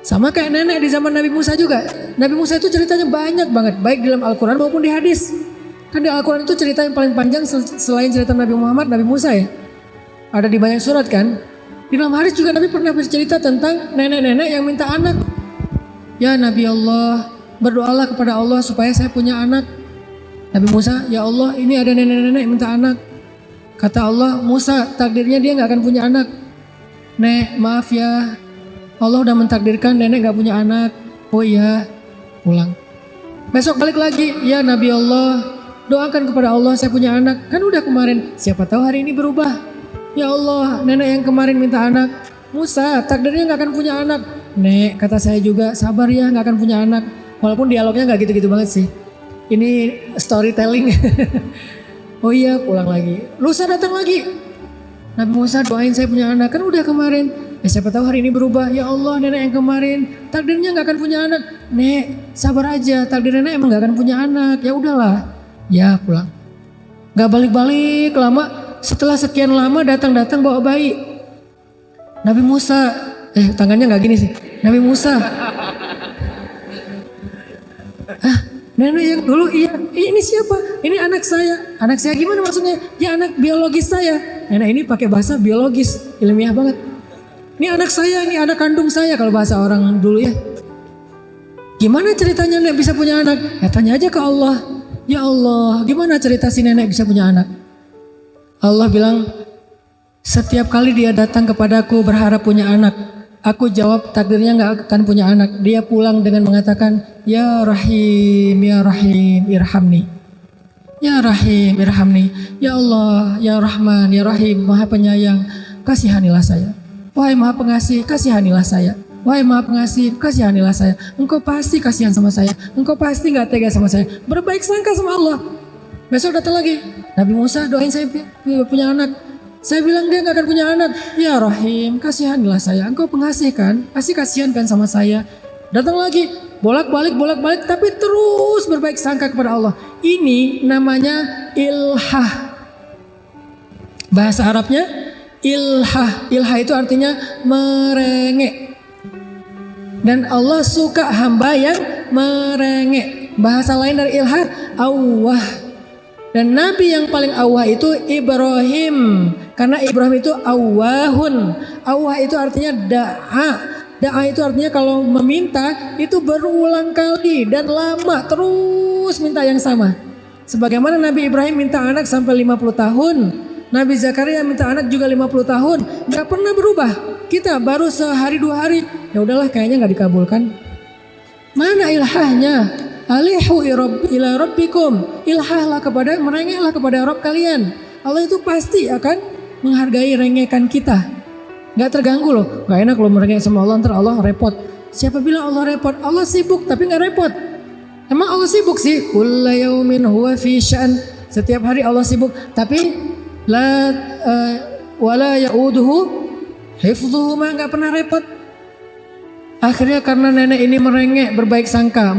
[SPEAKER 1] Sama kayak nenek di zaman Nabi Musa juga. Nabi Musa itu ceritanya banyak banget, baik dalam Al-Quran maupun di hadis. Kan di Al-Quran itu cerita yang paling panjang selain cerita Nabi Muhammad, Nabi Musa ya. Ada di banyak surat kan. Di dalam hadis juga Nabi pernah bercerita tentang nenek-nenek yang minta anak. Ya Nabi Allah, berdoalah kepada Allah supaya saya punya anak. Nabi Musa, ya Allah ini ada nenek-nenek yang minta anak. Kata Allah, Musa takdirnya dia gak akan punya anak. Nek maaf ya, Allah udah mentakdirkan nenek gak punya anak. Oh iya, pulang. Besok balik lagi, ya Nabi Allah, doakan kepada Allah saya punya anak. Kan udah kemarin, siapa tahu hari ini berubah. Ya Allah, nenek yang kemarin minta anak. Musa, takdirnya gak akan punya anak. Nek, kata saya juga, sabar ya gak akan punya anak. Walaupun dialognya gak gitu-gitu banget sih. Ini storytelling. Oh iya, pulang lagi. Lusa datang lagi. Nabi Musa doain saya punya anak. Kan udah kemarin. Siapa tahu hari ini berubah. Ya Allah, nenek yang kemarin takdirnya gak akan punya anak. Nek, sabar aja. Takdir nenek emang gak akan punya anak. Ya udahlah. Ya pulang. Gak balik-balik lama. Setelah sekian lama datang-datang bawa bayi. Nabi Musa, tangannya nggak gini sih. Nabi Musa, nenek yang dulu iya, ini siapa? Ini anak saya. Anak saya gimana maksudnya? Ya anak biologis saya. Nenek ini pakai bahasa biologis, ilmiah banget. Ini anak saya, ini anak kandung saya kalau bahasa orang dulu ya. Gimana ceritanya nenek bisa punya anak? Ya tanya aja ke Allah. Ya Allah, gimana cerita si nenek bisa punya anak? Allah bilang, setiap kali dia datang kepadaku berharap punya anak, aku jawab takdirnya gak akan punya anak. Dia pulang dengan mengatakan, Ya Rahim, irhamni. Ya Rahim, irhamni. Ya Allah, Ya Rahman, Ya Rahim, Maha Penyayang, kasihanilah saya. Wahai Maha Pengasih, kasihanilah saya. Wahai Maha Pengasih, kasihanilah saya. Engkau pasti kasihan sama saya. Engkau pasti gak tega sama saya. Berbaik sangka sama Allah. Besok datang lagi, Nabi Musa doain saya punya anak. Saya bilang dia gak akan punya anak. Ya Rahim, kasihanilah saya. Engkau pengasih kan, pasti kasihan kan sama saya. Datang lagi, bolak-balik, tapi terus berbaik sangka kepada Allah. Ini namanya ilhah. Bahasa Arabnya ilhah. Ilhah itu artinya merengek. Dan Allah suka hamba yang merengek. Bahasa lain dari ilhah, awwah. Dan Nabi yang paling awah itu Ibrahim. Karena Ibrahim itu awahun. Awah itu artinya da'a. Da'a itu artinya kalau meminta itu berulang kali dan lama terus minta yang sama. Sebagaimana Nabi Ibrahim minta anak sampai 50 tahun. Nabi Zakaria minta anak juga 50 tahun. Gak pernah berubah. Kita baru sehari 2 hari. Ya udahlah kayaknya gak dikabulkan. Mana ilhahnya? Alihu ila rabbikum, ilhahlah kepada, merengeklah kepada Rabb kalian. Allah itu pasti akan menghargai rengekan kita. Gak terganggu loh, gak enak loh merengek sama Allah, ntar Allah repot. Siapa bilang Allah repot? Allah sibuk tapi gak repot. Emang Allah sibuk sih? Kulla yaumin huwa fi sya'an. Setiap hari Allah sibuk, tapi wala ya'uduhu hifdhuhu, mah gak pernah repot. Akhirnya karena nenek ini merengek berbaik sangka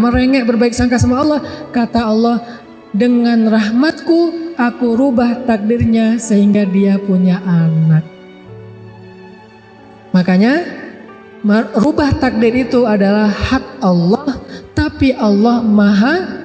[SPEAKER 1] sama Allah, kata Allah, dengan rahmatku aku rubah takdirnya sehingga dia punya anak. Makanya rubah takdir itu adalah hak Allah, tapi Allah maha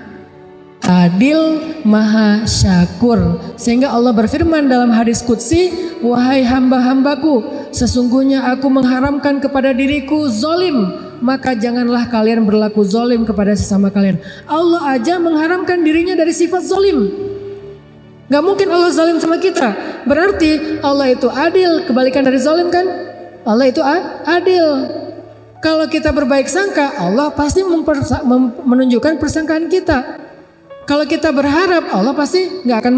[SPEAKER 1] adil, maha syakur. Sehingga Allah berfirman dalam hadis qudsi, wahai hamba-hambaku, sesungguhnya aku mengharamkan kepada diriku zalim, maka janganlah kalian berlaku zalim kepada sesama kalian. Allah aja mengharamkan dirinya dari sifat zalim. Gak mungkin Allah zalim sama kita. Berarti Allah itu adil, kebalikan dari zalim kan? Allah itu adil. Kalau kita berbaik sangka, Allah pasti menunjukkan persangkaan kita. Kalau kita berharap, Allah pasti gak akan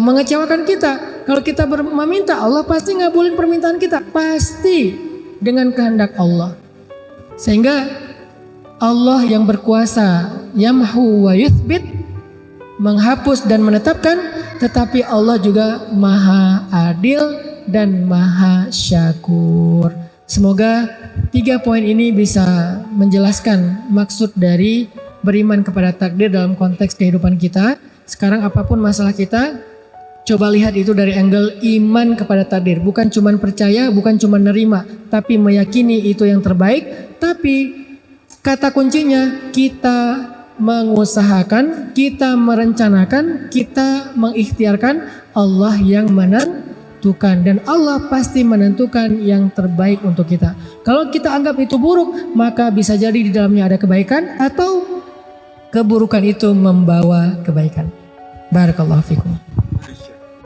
[SPEAKER 1] mengecewakan kita. Kalau kita meminta, Allah pasti ngabulin permintaan kita. Pasti dengan kehendak Allah. Sehingga Allah yang berkuasa, yamhu wa yuthbit, menghapus dan menetapkan. Tetapi Allah juga maha adil dan maha syakur. Semoga 3 poin ini bisa menjelaskan maksud dari beriman kepada takdir dalam konteks kehidupan kita. Sekarang apapun masalah kita, coba lihat itu dari angle iman kepada takdir. Bukan cuma percaya, bukan cuma nerima, tapi meyakini itu yang terbaik. Tapi kata kuncinya kita mengusahakan, kita merencanakan, kita mengikhtiarkan, Allah yang menentukan, dan Allah pasti menentukan yang terbaik untuk kita. Kalau kita anggap itu buruk, maka bisa jadi di dalamnya ada kebaikan atau keburukan itu membawa kebaikan. Barakallahu fikum.